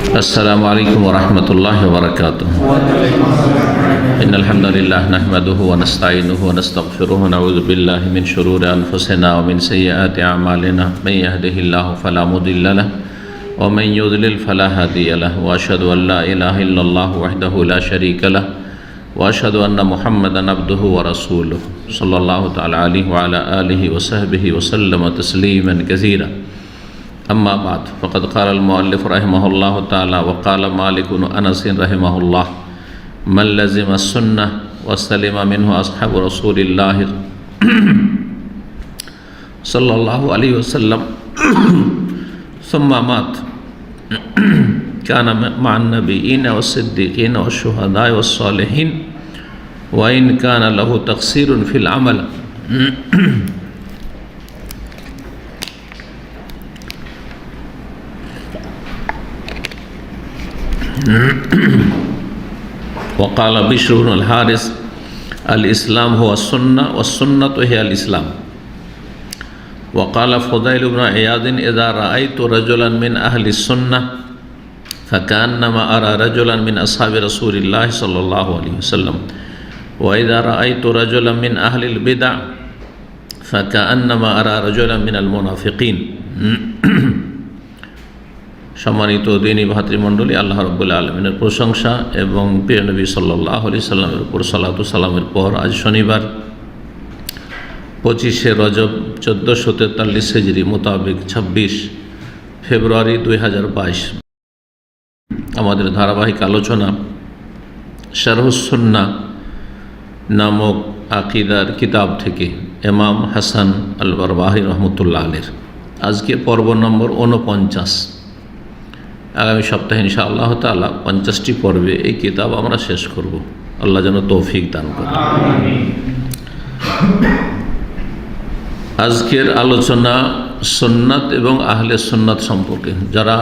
السلام عليكم ورحمة الله وبركاته. إن الحمد لله نحمده ونستعينه ونستغفره ونعوذ بالله من شرور أنفسنا ومن سيئات أعمالنا. من يهده الله فلا مضل له ومن يضلل فلا هادي له، وأشهد أن لا إله إلا الله وحده لا شريك له، وأشهد أن محمدا عبده ورسوله صلى الله تعالى عليه وعلى آله وصحبه وسلم تسليما كثيرا. أما بعد، فقد قال المؤلف رحمه الله تعالى وقال مالك بن أنس رحمه الله: من لزم السنة وسلم منه أصحاب رسول الله صلى الله عليه وسلم ثم مات كان مع النبيين والصديقين والشهداء والصالحين وإن كان له تقصير في العمل. وقال بشر بن الحارث: الإسلام هو السنة والسنة هي الإسلام. وقال فضيل بن عياض: إذا رأيت رجلا من أهل السنة فكأنما أرى رجلا من أصحاب رسول الله صلى الله عليه وسلم، وإذا رأيت رجلا من أهل البدع فكأنما أرى رجلا من المنافقين. সম্মানিত দিনী ভাতৃমণ্ডলী, আল্লাহ রাব্বুল আলামিনের প্রশংসা এবং প্রিয় নবী সাল্লাল্লাহু আলাইহি সাল্লামের উপর সালাতু সালামের পর আজ শনিবার 25শে রজব 1443 হিজরি মোতাবেক 26 ফেব্রুয়ারি 2022 আমাদের ধারাবাহিক আলোচনা শারহুস সুন্নাহ নামক আকিদার কিতাব থেকে ইমাম হাসান আল বারবাহি রহমতুল্লাহ আলাইহির আজকে পর্ব নম্বর 49। আগামী সপ্তাহে ইনশাআল্লাহ তাআলা 50টি পর্বে এই কিতাব আমরা শেষ করব। আল্লাহ যেন তৌফিক দান করেন। আজকের আলোচনা সুন্নাত এবং আহলে সুন্নাত সম্পর্কে। যারা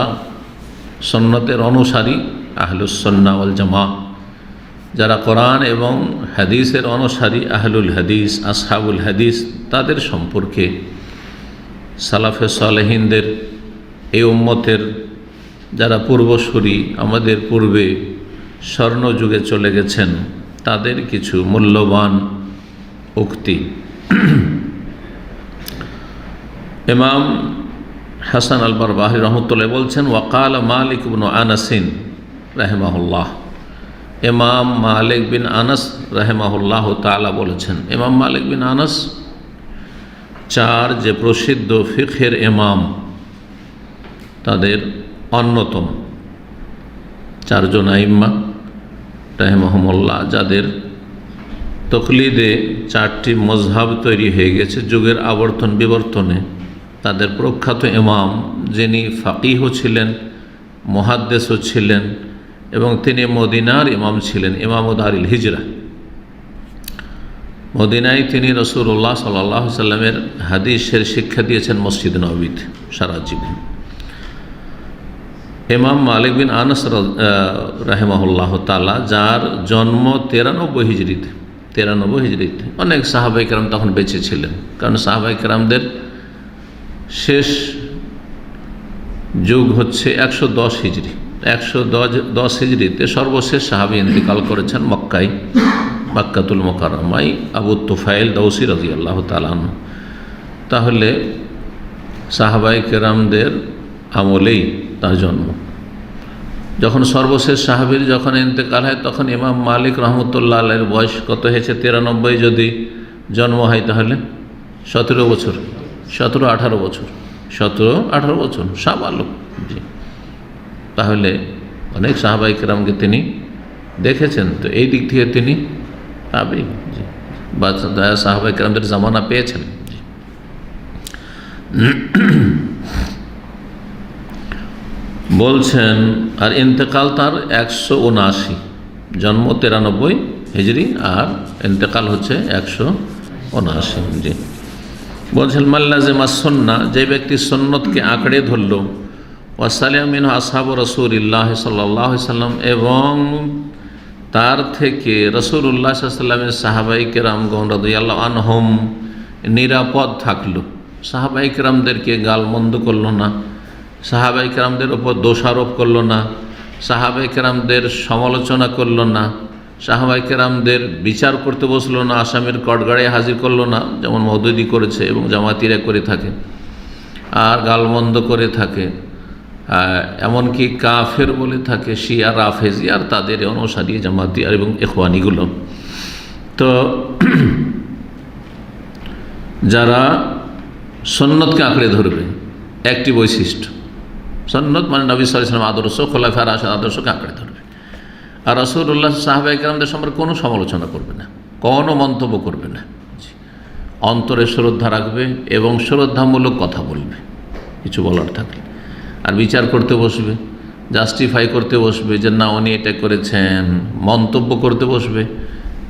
সুন্নাতের অনুসারী, আহলুস সুন্নাহ ওয়াল জামাআহ, যারা কোরআন এবং হাদিসের অনুসারী, আহলুল হাদিস, আসহাবুল হাদিস, তাদের সম্পর্কে সালাফে সালেহিনদের, এই উম্মতের যারা পূর্বসূরি, আমাদের পূর্বে স্বর্ণযুগে চলে গেছেন, তাদের কিছু মূল্যবান উক্তি। ইমাম হাসান আল বারবাহি রহমতুল্লাহ বলছেন: ওয়াকাল মালিক ইবনে আনাস রাহিমাহুল্লাহ। ইমাম মালিক বিন আনাস রাহিমাহুল্লাহ তাআলা বলেছেন। ইমাম মালিক বিন আনাস চার যে প্রসিদ্ধ ফিকহের ইমাম, তাদের অন্যতম চারজন আইম্মা রাহিমাহুমুল্লাহ, যাদের তকলিদে চারটি মজহাব তৈরি হয়ে গেছে যুগের আবর্তন বিবর্তনে। তাদের প্রখ্যাত ইমাম, যিনি ফাকিহও ছিলেন, মুহাদ্দিসও ছিলেন এবং তিনি মদিনার ইমাম ছিলেন, ইমাম দারিল হিজরা। মদিনায় তিনি রাসূলুল্লাহ সাল্লাল্লাহু আলাইহি সাল্লামের হাদিসের শিক্ষা দিয়েছেন মসজিদ নববীতে সারা জীবন। ইমাম মালিক বিন আনাস রাহিমাহুল্লাহ তাআলা, যার জন্ম 93 হিজরিতে। অনেক সাহাবায়ে কেরাম তখন বেঁচে ছিলেন, কারণ সাহাবায়ে কেরামদের শেষ যুগ হচ্ছে 110 হিজরি। 110 হিজরিতে সর্বশেষ সাহাবী ইন্তেকাল করেছেন মক্কাতুল মুকাররমায়, আবু তুফাইল দাউসী রাদিয়াল্লাহু তাআলা আনহু। তাহলে সাহাবায়ে কেরামদের আমলেই তার জন্ম। যখন সর্বশেষ সাহাবীর যখন ইন্তেকাল হয়, তখন ইমাম মালিক রহমতুল্লাহ আলাইহির বয়স কত হয়েছে? 93 যদি জন্ম হয় তাহলে 17 বছর, 17-18 বছর সাবালক। জি, তাহলে অনেক সাহাবায়ে কেরামকে তিনি দেখেছেন, তো এই দিক থেকে তিনি তাবেঈ, জি, বা সাহাবায়ে কেরামদের জামানা পেয়েছেন। বলছেন, আর ইন্তেকাল তার 179, জন্ম 93 হিজরি আর ইন্তেকাল হচ্ছে 179। জি, বলছেন মাল্লাজিমা সুন্নাহ, যে ব্যক্তি সুন্নতকে আঁকড়ে ধরল, ওয়াসালিমা মিনহু আসহাবু রাসূলিল্লাহ সাল্লাল্লাহু আলাইহি সাল্লাম, এবং তার থেকে রাসূলুল্লাহ সাল্লাল্লাহু আলাইহি সাল্লামের সাহাবায়ে কেরামগণ রাদিয়াল্লাহু আনহুম নিরাপদ থাকলো। সাহাবায়ে কেরামদেরকে গালমন্দ করলো না, সাহাবায়ে কেরামদের ওপর দোষারোপ করলো না, সাহাবায়ে কেরামদের সমালোচনা করলো না, সাহাবায়ে কেরামদের বিচার করতে বসলো না, আসামের কটগাড়ে হাজির করলো না, যেমন মওদুদি করেছে এবং জামাতিরা করে থাকে, আর গালমন্দ করে থাকে, এমনকি কাফের বলে থাকে শিয়া রাফেজি আর তাদের অনুসারী জামাতি আর এবং ইখওয়ানিগুলো। তো যারা সুন্নতকে আঁকড়ে ধরবে, একটি বৈশিষ্ট্য, সুন্নত মানে নবী সাল্লাল্লাহু আলাইহি ওয়াসাল্লাম আদর্শ, খোলাফায়ে রাশিদিন আদর্শকে আঁকড়ে ধরবে। আর রাসূলুল্লাহ সাহাবায়ে কেরামদের সম্পর্কে কোনো সমালোচনা করবে না, কোনো মন্তব্য করবে না, অন্তরে শ্রদ্ধা রাখবে এবং শ্রদ্ধামূলক কথা বলবে কিছু বলার থাকলে। আর বিচার করতে বসবে, জাস্টিফাই করতে বসবে যে না উনি এটা করেছেন, মন্তব্য করতে বসবে,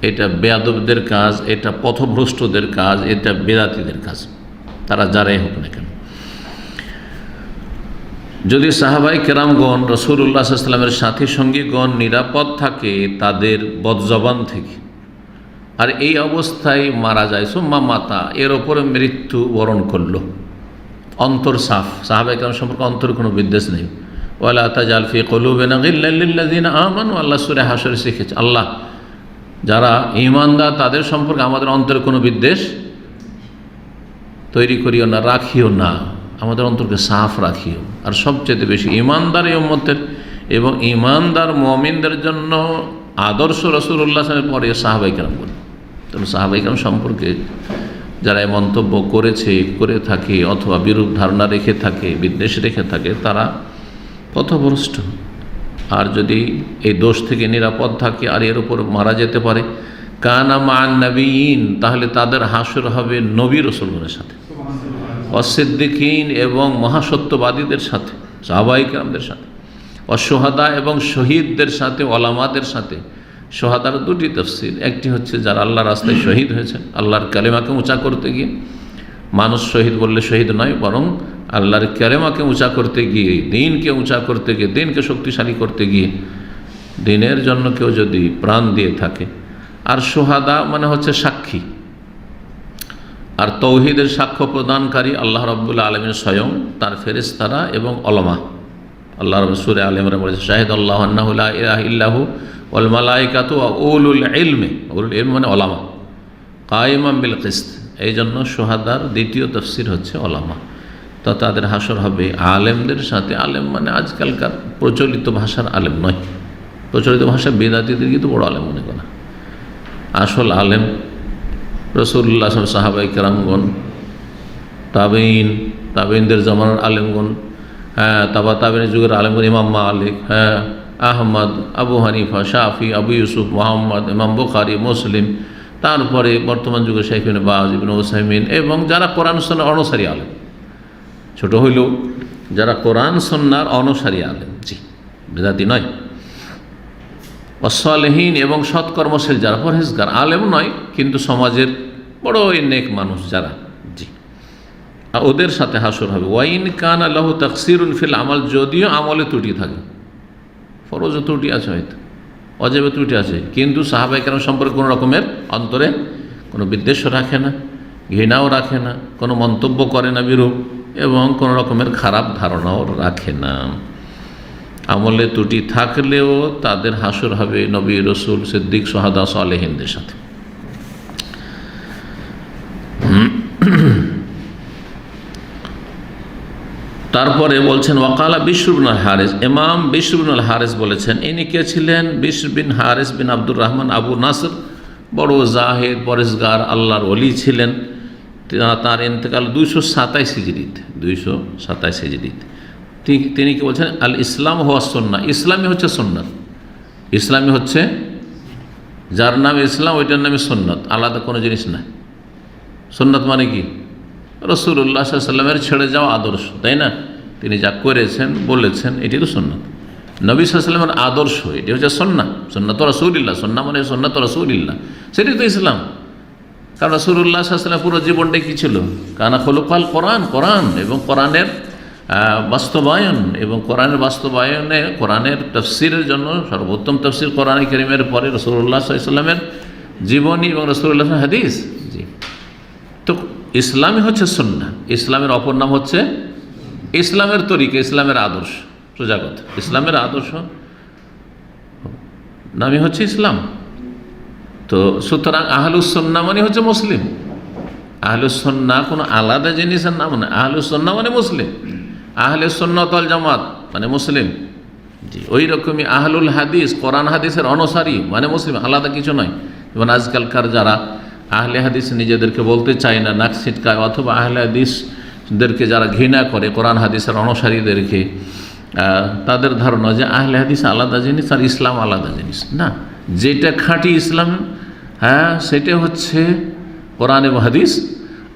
এটা বেয়াদবদের কাজ, এটা পথভ্রষ্টদের কাজ, এটা বেদাতীদের কাজ, তারা যারাই হোক না কেন। যদি সাহাবায়ে কেরামগণ রাসূলুল্লাহ সাল্লাল্লাহু আলাইহি ওয়াসাল্লামের সাথী সঙ্গীগণ নিরাপদ থাকে তাদের বদজবান থেকে, আর এই অবস্থায় মারা যায়, সুম্মা মাতা, এর ওপরে মৃত্যু বরণ করলো, অন্তর সাফ, সাহাবায়ে কেরাম সম্পর্কে অন্তরে কোনো বিদ্বেষ নেই। ওয়ালা তাজাল ফি কুলুবিনা গিল্লাল লিল্লাযিনা আমানু, আল্লাহ সূরা হাশরে শিখেছে, আল্লাহ যারা ঈমানদার তাদের সম্পর্কে আমাদের অন্তরে কোনো বিদ্বেষ তৈরি করিও না, রাখিও না, আমাদের অন্তরকে সাফ রাখিও। আর সবচেয়ে বেশি ঈমানদার এই উম্মতের এবং ঈমানদার মুমিনদের জন্য আদর্শ রাসূলুল্লাহ সাল্লাল্লাহু আলাইহি ওয়াসাল্লামের পরে সাহাবায়ে কেরামগণ। তবে সাহাবায়ে কেরাম সম্পর্কে যারা এই মন্তব্য করেছে, করে থাকে, অথবা বিরূপ ধারণা রেখে থাকে, বিদ্বেষ রেখে থাকে, তারা পথভ্রষ্ট। আর যদি এই দোষ থেকে নিরাপদ থাকে আর এর উপর মারা যেতে পারে, কানা মান নবীন, তাহলে তাদের হাসর হবে নবী রাসূলগণের সাথে, অসিদ্দিকিন এবং মহাসত্যবাদীদের সাথে, সাহাবায়ে কেরামদের সাথে, অশুহাদা এবং শহীদদের সাথে, ওলামাদের সাথে। শহাদার দুটি তাফসীর, একটি হচ্ছে যারা আল্লাহর রাস্তায় শহীদ হয়েছেন, আল্লাহর কালেমাকে উঁচা করতে গিয়ে, মানুষ শহীদ বললে শহীদ নয়, বরং আল্লাহর কালেমাকে উঁচা করতে গিয়ে, দ্বীনকে উঁচা করতে গিয়ে, দ্বীনকে শক্তিশালী করতে গিয়ে, দ্বীনের জন্য কেউ যদি প্রাণ দিয়ে থাকে। আর শুহাদা মানে হচ্ছে সাক্ষী, আর তৌহিদের সাক্ষ্য প্রদানকারী আল্লাহ রাব্বুল আলামিন স্বয়ং, তার ফেরেশতারা এবং উলামা। আল্লাহ রাব্বুল সূরা আলে ইমরান বলেছে, শাহিদাল্লাহু আন্নাহু লা ইলাহা ইল্লাহু ওয়াল মালায়েকাতু ওয়া উলুল ইলমি, উলুল ইলম মানে উলামা, কায়েমান বিল কিসত। এই জন্য শুহাদার দ্বিতীয় তাফসীর হচ্ছে উলামা। তো তাদের হাসর হবে আলেমদের সাথে। আলেম মানে আজকালকার প্রচলিত ভাষার আলেম নয়, প্রচলিত ভাষা বেদাতীদের কিন্তু বড় আলেম মনে করা। আসল আলেম রাসূলুল্লাহ সাহাবায়ে কেরামগণ, তাবেঈন, তাবেঈনদের জামানার আলেমগণ, তাবেঈনের যুগের আলেমগণ, ইমাম মালিক, আহমদ, আবু হানিফা, শাফি, আবু ইউসুফ, মুহাম্মদ, ইমাম বুখারী, মুসলিম, তারপরে বর্তমান যুগে শাইখ ইবনে বাজ, ইবনে উসাইমিন, এবং যারা কোরআন সুন্নাহর অনুসারী আলেম, ছোট হইলেও যারা কোরআন সুন্নাহর অনুসারী আলেম, জি বেদাতি নয়। ওয়াসসালিহিন এবং সৎকর্মশীল যারা, পরহেজগার, আলেম নয় কিন্তু সমাজের বড় নেক মানুষ যারা, জি, ওদের সাথে হাসর হবে। ওয়াইন কানা লাহু তাকসিরুন ফিল আমাল, যদিও আমলে ত্রুটি থাকে, ফরজে ত্রুটি আছে, হয়তো ওয়াজিবে ত্রুটি আছে, কিন্তু সাহাবায়ে কেরাম সম্পর্কে কোনো রকমের অন্তরে কোনো বিদ্বেষ রাখে না, ঘৃণাও রাখে না, কোনো মন্তব্য করে না বিরূপ, এবং কোনো রকমের খারাপ ধারণাও রাখে না। আমলে ত্রুটি থাকলেও তাদের হাসর হবে নবী, রসুল, সিদ্দিক, শুহাদা, সালেহিনদের সাথে। তারপরে বলছেন ওয়াকালা বিশর বিন আল হারিস, ইমাম বিশর বিন আল হারিস বলেছেন, ইনি কে ছিলেন? বিশর বিন হারিস বিন আব্দুর রহমান আবু নাসর, বড় জাহেদ, পরেজগার, আল্লাহর ওলি ছিলেন। তার ইন্তেকাল 227 হিজরিতে, 227 হিজরিতে। তিনি কি বলছেন? আল ইসলাম হুয়া সুন্নাহ, ইসলামী হচ্ছে সুন্নাত। ইসলামী হচ্ছে যার নাম ইসলাম ওইটার নামে সুন্নাত, আলাদা কোনো জিনিস না। সুন্নাত মানে কি? রাসূলুল্লাহ সাল্লাল্লাহু আলাইহি ওয়াসাল্লামের ছেড়ে যাওয়া আদর্শ, তাই না? তিনি যা করেছেন, বলেছেন, এটি তো সুন্নাত। নবী সাল্লাল্লাহু আলাইহি ওয়াসাল্লামের আদর্শ, এটি হচ্ছে সুন্নাহ। সুন্নাত রাসূলিল্লাহ, সুন্নাহ মানে সুন্নাত রাসূলিল্লাহ, সেটাই তো ইসলাম। কারণ রাসূলুল্লাহ সাল্লাল্লাহু আলাইহি ওয়াসাল্লাম পুরো জীবনটাই কী ছিল? কানা খুলুকাল কোরআন, কোরআন এবং কোরআনের বাস্তবায়ন, এবং কোরআনের বাস্তবায়নে কোরআনের তাফসীরের জন্য সর্বোত্তম তাফসীর কোরআন কারীমের পরে রাসূলুল্লাহ সাল্লাল্লাহু আলাইহি ওয়াসাল্লামের জীবনী এবং রাসূলুল্লাহর হাদিস। জি, তো ইসলামই হচ্ছে সুন্নাহ। ইসলামের অপর নাম হচ্ছে ইসলামের তরিকা, ইসলামের আদর্শ। সোজা কথা, ইসলামের আদর্শ নামই হচ্ছে ইসলাম। তো সুতরাং আহলুস সুন্নাহ মানে হচ্ছে মুসলিম। আহলুস সুন্নাহ কোনো আলাদা জিনিসের নাম না, আহলুস সুন্নাহ মানে মুসলিম। আহলে সুন্নাত ওয়াল জামাত মানে মুসলিম। জি, ওই রকমই আহলুল হাদিস, কোরআন হাদিসের অনুসারী মানে মুসলিম, আলাদা কিছু নয়। এবং আজকালকার যারা আহলে হাদিস নিজেদেরকে বলতে চায় না, নাক ছিটকায়, অথবা আহলে হাদিসদেরকে যারা ঘৃণা করে, কোরআন হাদিসের অনুসারীদেরকে, তাদের ধারণা যে আহলে হাদিস আলাদা জিনিস আর ইসলাম আলাদা জিনিস। না, যেটা খাঁটি ইসলাম, সেটা হচ্ছে কোরআন এবং হাদিস।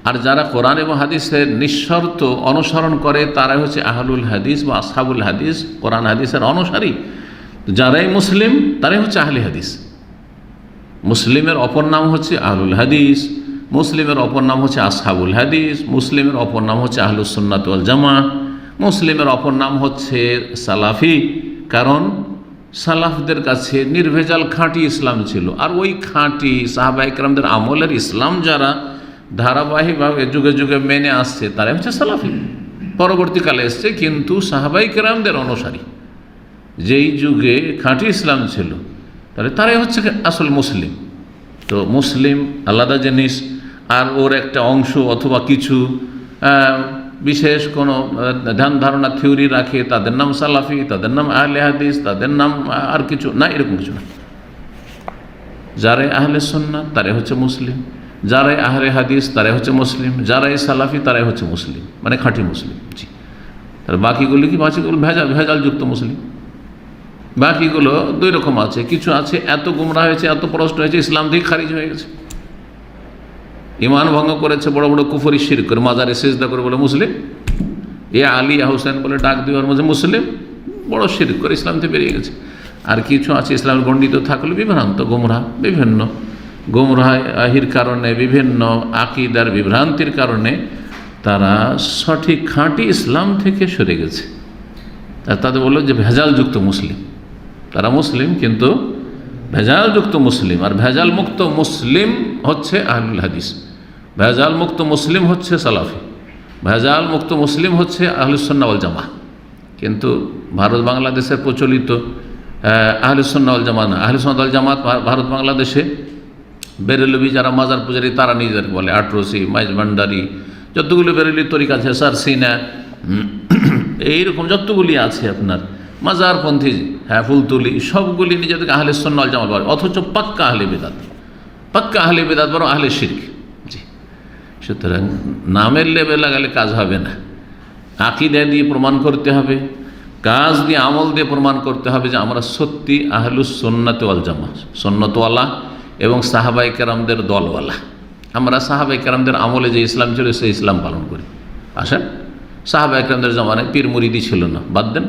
আর যারা কোরআন এবং হাদিসের নিঃশর্ত অনুসরণ করে তারাই হচ্ছে আহলুল হাদিস বা আসহাবুল হাদিস, কোরআন হাদিসের অনুসারী। যারাই মুসলিম তারাই হচ্ছে আহলে হাদিস। মুসলিমের অপর নাম হচ্ছে আহলুল হাদিস, মুসলিমের অপর নাম হচ্ছে আসহাবুল হাদিস, মুসলিমের অপর নাম হচ্ছে আহলুস সুন্নাত ওয়াল জামাত, মুসলিমের অপর নাম হচ্ছে সালাফি। কারণ সালাফদের কাছে নির্ভেজাল খাঁটি ইসলাম ছিল। আর ওই খাঁটি সাহাবায়ে কেরামদের আমলের ইসলাম যারা ধারাবাহিকভাবে যুগে যুগে মেনে আসছে তারাই হচ্ছে সালাফি। পরবর্তীকালে এসছে কিন্তু সাহাবায়ে কেরামদের অনুসারী, যেই যুগে খাঁটি ইসলাম ছিল তাহলে তারাই হচ্ছে আসল মুসলিম। তো মুসলিম আলাদা জিনিস, আর ওর একটা অংশ অথবা কিছু বিশেষ কোনো ধ্যান ধারণা থিওরি রাখে তাদের নাম সালাফি, তাদের নাম আহলে হাদিস, তাদের নাম আর কিছু না, এরকম কিছু না। যারাই আহলে সুন্নাহ তারাই হচ্ছে মুসলিম, যারাই আহলে হাদিস তারাই হচ্ছে মুসলিম, যারাই সালাফি তারাই হচ্ছে মুসলিম, মানে খাঁটি মুসলিম। জি, তাহলে বাকিগুলি কি? বাকিগুলো ভেজালযুক্ত মুসলিম। বাকিগুলো দুই রকম আছে, কিছু আছে এত গুমরাহ হয়েছে, এত প্রশ্ন হয়েছে, ইসলাম থেকে খারিজ হয়ে গেছে, ইমান ভঙ্গ করেছে, বড় বড় কুফরি শিরক করে, মাজারে সিজদা করে বলে মুসলিম, এ আলী হোসেন বলে ডাক দেওয়ার মধ্যে মুসলিম, বড় শিরক করে ইসলাম থেকে বেরিয়ে গেছে। আর কিছু আছে ইসলামের গণ্ডিত থাকলে বিভ্রান্ত, গুমরাহ, বিভিন্ন গুমরাহির কারণে, বিভিন্ন আকিদার বিভ্রান্তির কারণে তারা সঠিক খাঁটি ইসলাম থেকে সরে গেছে। আর তাদের বললো যে ভেজালযুক্ত মুসলিম। তারা মুসলিম কিন্তু ভেজালযুক্ত মুসলিম। আর ভেজাল মুক্ত মুসলিম হচ্ছে আহলুল হাদিস, ভেজাল মুক্ত মুসলিম হচ্ছে সালাফি, ভেজাল মুক্ত মুসলিম হচ্ছে আহলুস সুন্নাহ ওয়াল জামাত। কিন্তু ভারত বাংলাদেশের প্রচলিত আহলুস সুন্নাহ ওয়াল জামাত না, আহলুস সুন্নাহ ওয়াল জামাত ভারত বাংলাদেশে বেরেলভি যারা মাজার পূজারী তারা নিজেদেরকে বলে, আটরসি, মাইজ ভান্ডারি, যতগুলো বেরেলি তরিকা আছে, সারসিনা, এইরকম যতগুলি আছে আপনার মাজারপন্থী, ফুলতুলি, সবগুলি নিজেদেরকে আহলে সুন্নাহ ওয়াল জামাত বলে, অথচ পাক্কা আহলে বিদআত, পাক্কা আহলে বিদআত বরং আহলে শিরক। জি, সুতরাং নামের লেবে লাগালে কাজ হবে না, আকীদা দিয়ে প্রমাণ করতে হবে, কাজ দিয়ে, আমল দিয়ে প্রমাণ করতে হবে যে আমরা সত্যি আহলুস সুন্নাত ওয়াল জামাত, সুন্নতওয়ালা এবং সাহাবায়ে কেরামদের দলওয়ালা। আমরা সাহাবায়ে কেরামদের আমলে যে ইসলাম ছিল সেই ইসলাম পালন করি। আসেন, সাহাবায়ে কেরামদের জামানায় পীর মুরিদি ছিল না, বাদ দেন।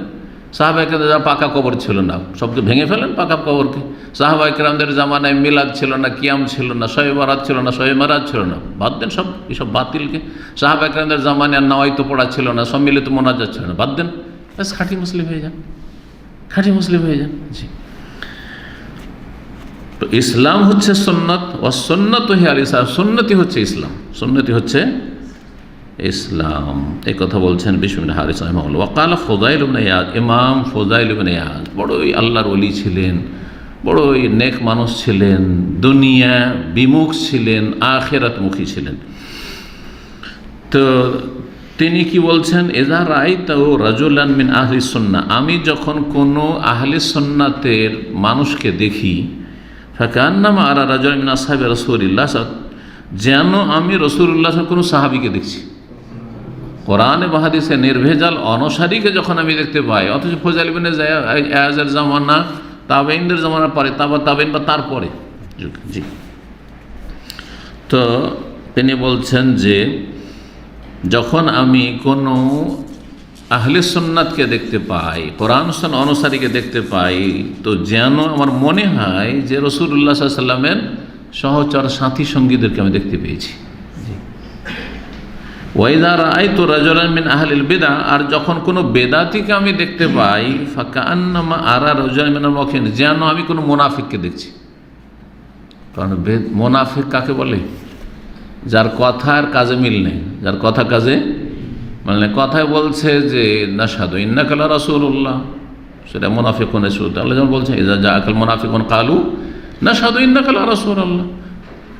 সাহাবায়ে কেরামদের পাকা কবর ছিল না, সবকে ভেঙে ফেলেন পাকা কবরকে। সাহাবায়ে কেরামদের জামানায় মিলাদ ছিল না, কিয়াম ছিল না, শবে বরাত ছিল না, শবে মেরাজ ছিল না, বাদ দেন সব এসব বাতিলকে। সাহাবায়ে কেরামদের জামানায় নাওয়াইত পড়া ছিল না, সম্মিলিত মোনাজাত ছিল না, বাদ দেন। ব্যাস খাঁটি মুসলিম হয়ে যান, খাঁটি মুসলিম হয়ে যান। জি, তো ইসলাম হচ্ছে সুন্নাত, ও সুন্নাত হি আল ইসলাম, সুন্নতি হচ্ছে ইসলাম, সুন্নতি হচ্ছে ইসলাম। এই কথা বলছেন বিশমিল্লাহ হারিস রাহিমাহুল্লাহ। ওয়াকালা ফুযাইল ইবনে ইয়াদ, ইমাম ফুযাইল ইবনে ইয়াদ বড়ই আল্লাহর ওলি ছিলেন, বড়ই নেক মানুষ ছিলেন, দুনিয়া বিমুখ ছিলেন, আখিরাতমুখী ছিলেন। তো তিনি কি বলছেন, ইযা রাআইতাহু রাজুলান মিন আহলি সুন্নাহ, আমি যখন কোনো আহলে সুন্নাতের মানুষকে দেখি, ফাকান্নামা আরা রাজুলান মিন আসহাবি রাসূলিল্লাহ, যেন আমি রাসূলুল্লাহ কোনো সাহাবীকে দেখছি। কোরআন এবং হাদিসে নির্ভেজাল অনুসারীকে যখন আমি দেখতে পাই, অথচ ফুযাইল ইবনে ইয়াজের জামানা, তাবেঈনদের জামানার পরে, তাবেঈন বা তারপরে যুগ। জি, তো তিনি বলছেন যে যখন আমি কোনো আহলে সুন্নাতকে দেখতে পাই, কোরআন সুন্নাহ অনুসারীকে দেখতে পাই, তো যেন আমার মনে হয় যে রাসূলুল্লাহ সাল্লাল্লাহু আলাইহি ওয়াসাল্লামের সহচর সাথী সঙ্গীদেরকে আমি দেখতে পেয়েছি। ওয়াইদা রাআইতু রাজুলান মিন আহলিল বিদআহ, আর যখন কোনো বেদাতিকে আমি দেখতে পাই, ফাকান্নামা আরা রাজুলান মিনাল মুনাফিকিন, যেন আমি কোনো মুনাফিককে দেখছি। কারণ মুনাফিক কাকে বলে? যার কথা আর কাজে মিল নেই, যার কথা কাজে মানে কথায় বলছে যে নাশহাদু ইন্নাকা লা রাসূলুল্লাহ, সেটা মুনাফিকুনের শুরুতে আল্লাহ যেমন বলছেন, ইযা জাআকাল মুনাফিকুন ক্বালু নাশহাদু ইন্নাকা লা রাসূলুল্লাহ,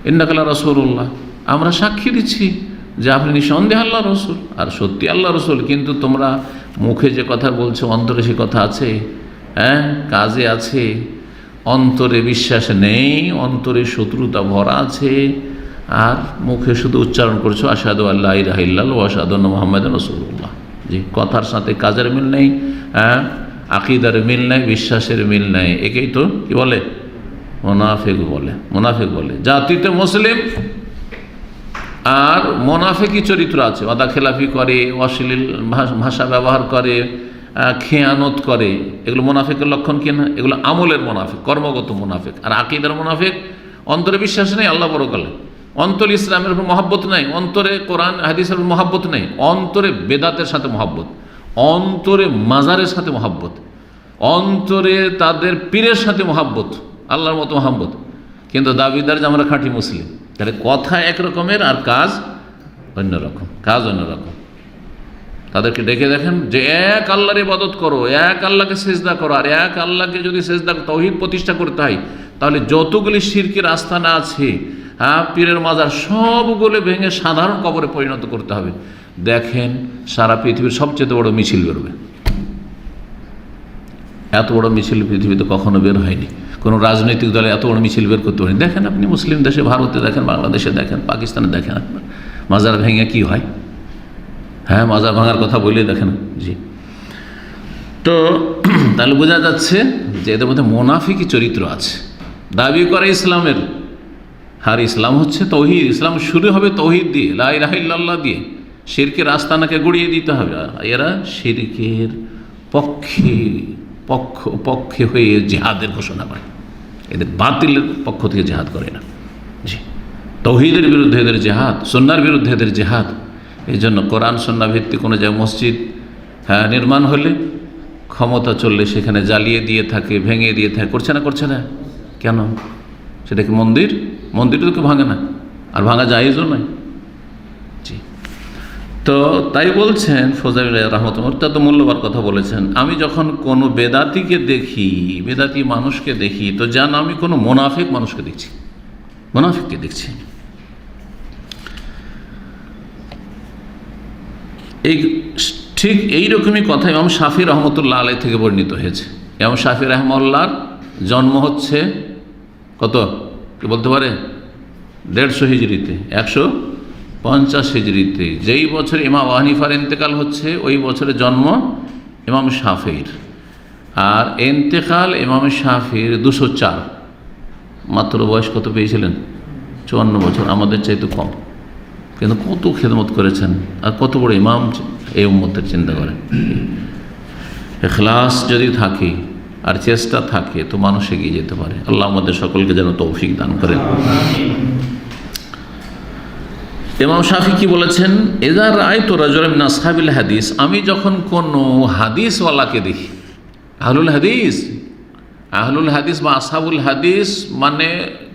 ইন্নাকা লা রাসূলুল্লাহ, আমরা সাক্ষী দিচ্ছি যে আপনি নিঃসন্দেহে আল্লাহ রসুল, আর সত্যি আল্লাহ রসুল, কিন্তু তোমরা মুখে যে কথা বলছো অন্তরে সে কথা আছে? হ্যাঁ, কাজে আছে, অন্তরে বিশ্বাস নেই, অন্তরে শত্রুতা ভরা আছে, আর মুখে শুধু উচ্চারণ করছো আশহাদু আল্লা ইলাহা ইল্লাল্লাহ ওয়া আশহাদু আন্না মুহাম্মাদান রাসূলুল্লাহ। যে কথার সাথে কাজের মিল নেই, হ্যাঁ, আকীদার মিল নেই, বিশ্বাসের মিল নেই, একেই তো কি বলে? মুনাফিক বলে। মুনাফিক বলে জাতিতে মুসলিম, আর মোনাফিকি চরিত্র আছে, ওয়াদা খেলাফি করে, অশ্লীল ভাষা ব্যবহার করে, খেয়ানত করে। এগুলো মোনাফিকের লক্ষণ কি না? এগুলো আমলের মোনাফিক, কর্মগত মোনাফিক। আর আকীদার মোনাফিক, অন্তরে বিশ্বাস নেই আল্লাহ পরকালে, অন্তরে ইসলামের উপর মহাব্বত নেই, অন্তরে কোরআন হাদিসের উপর মহাব্বত নেই, অন্তরে বেদাতের সাথে মহাব্বত, অন্তরে মাজারের সাথে মহাব্বত, অন্তরে তাদের পীরের সাথে মহাব্বত, আল্লাহর মতো মহাব্বত, কিন্তু দাবিদার যে আমরা খাঁটি মুসলিম। তাহলে কথা একরকমের আর কাজ অন্যরকম, কাজ অন্যরকম। তাদেরকে ডেকে দেখেন যে এক আল্লাহর ইবাদত করো, এক আল্লাহকে সেজদা করো, আর এক আল্লাহকে যদি সেজদা তাওহীদ প্রতিষ্ঠা করতে হয়, তাহলে যতগুলি শিরকের আস্তানা আছে, হ্যাঁ, পীরের মাজার, সবগুলো ভেঙে সাধারণ কবরে পরিণত করতে হবে। দেখেন সারা পৃথিবীর সবচেয়ে বড় মিছিল বেরোবে। এত বড় মিছিল পৃথিবীতে কখনো বের হয়নি, কোনো রাজনৈতিক দলে এত বড় মিছিল বের করতে পারেনি। দেখেন আপনি মুসলিম দেশে, ভারতে দেখেন, বাংলাদেশে দেখেন, পাকিস্তানে দেখেন, আপনার মাজার ভেঙে কি হয়? হ্যাঁ, মাজার ভাঙার কথা বলে দেখেন। জি, তো তাহলে বোঝা যাচ্ছে যে এদের মধ্যে মোনাফিকি চরিত্র আছে। দাবি করে ইসলামের, আর ইসলাম হচ্ছে তৌহিদ, ইসলাম শুরু হবে তৌহিদ দিয়ে, লা ইলাহা ইল্লাল্লাহ দিয়ে, শিরকের আস্তানাকে গুড়িয়ে দিতে হবে। এরা শিরকের পক্ষে হয়ে জিহাদের ঘোষণা করে, এদের বাতিলের পক্ষ থেকে জিহাদ করে না। জি, তৌহিদের বিরুদ্ধে এদের জিহাদ, সুন্নাহর বিরুদ্ধে এদের জিহাদ। এই জন্য কোরআন সুন্নাহ ভিত্তিক কোনো জায়গায় মসজিদ নির্মাণ হলে, ক্ষমতা চললে সেখানে জ্বালিয়ে দিয়ে থাকে, ভেঙে দিয়ে থাকে। করছে না? করছে না কেন? সেটা কি মন্দির? মন্দিরটা তো কেউ ভাঙে না, আর ভাঙা জায়েজও নয়। জি, তো তাই বলছেন ফজল রহমতুল্লাহ, তা তো মূল্যবান কথা বলেছেন। আমি যখন কোনো বেদাতিকে দেখি, বেদাতি মানুষকে দেখি, তো যেন আমি কোনো মোনাফিক মানুষকে দেখছি, মোনাফিককে দেখছি। এই ঠিক এইরকমই কথা ইমাম শাফি রহমতুল্লাহ আলাইহি থেকে বর্ণিত হয়েছে। ইমাম শাফি রহমতুল্লাহর জন্ম হচ্ছে কত, কি বলতে পারে? 150 হিজরিতে, 150 হিজরিতে। যেই বছর ইমাম আবু হানিফার ইন্তেকাল হচ্ছে, ওই বছরে জন্ম ইমাম শাফির। আর ইন্তেকাল ইমাম শাফির 204, মাত্র বয়স কত পেয়েছিলেন? 54 বছর, আমাদের চাইতে কম। কিন্তু কত খেদমত করেছেন, আর কত বড় ইমাম এই উম্মতের, চিন্তা করেন। ইখলাস যদি থাকে আর চেষ্টা থাকে তো মানুষ এগিয়ে যেতে পারে। আল্লাহ আমাদের সকলকে যেন তৌফিক দান করেন। ইমাম শাফি কি বলেছেন? ইযা রাআইতু রাজুলান মিন আসহাবিল হাদিস, আমি যখন কোনো হাদিসওয়ালাকে দেখি, আহলুল হাদিস, আহলুল হাদিস বা আসহাবুল হাদিস মানে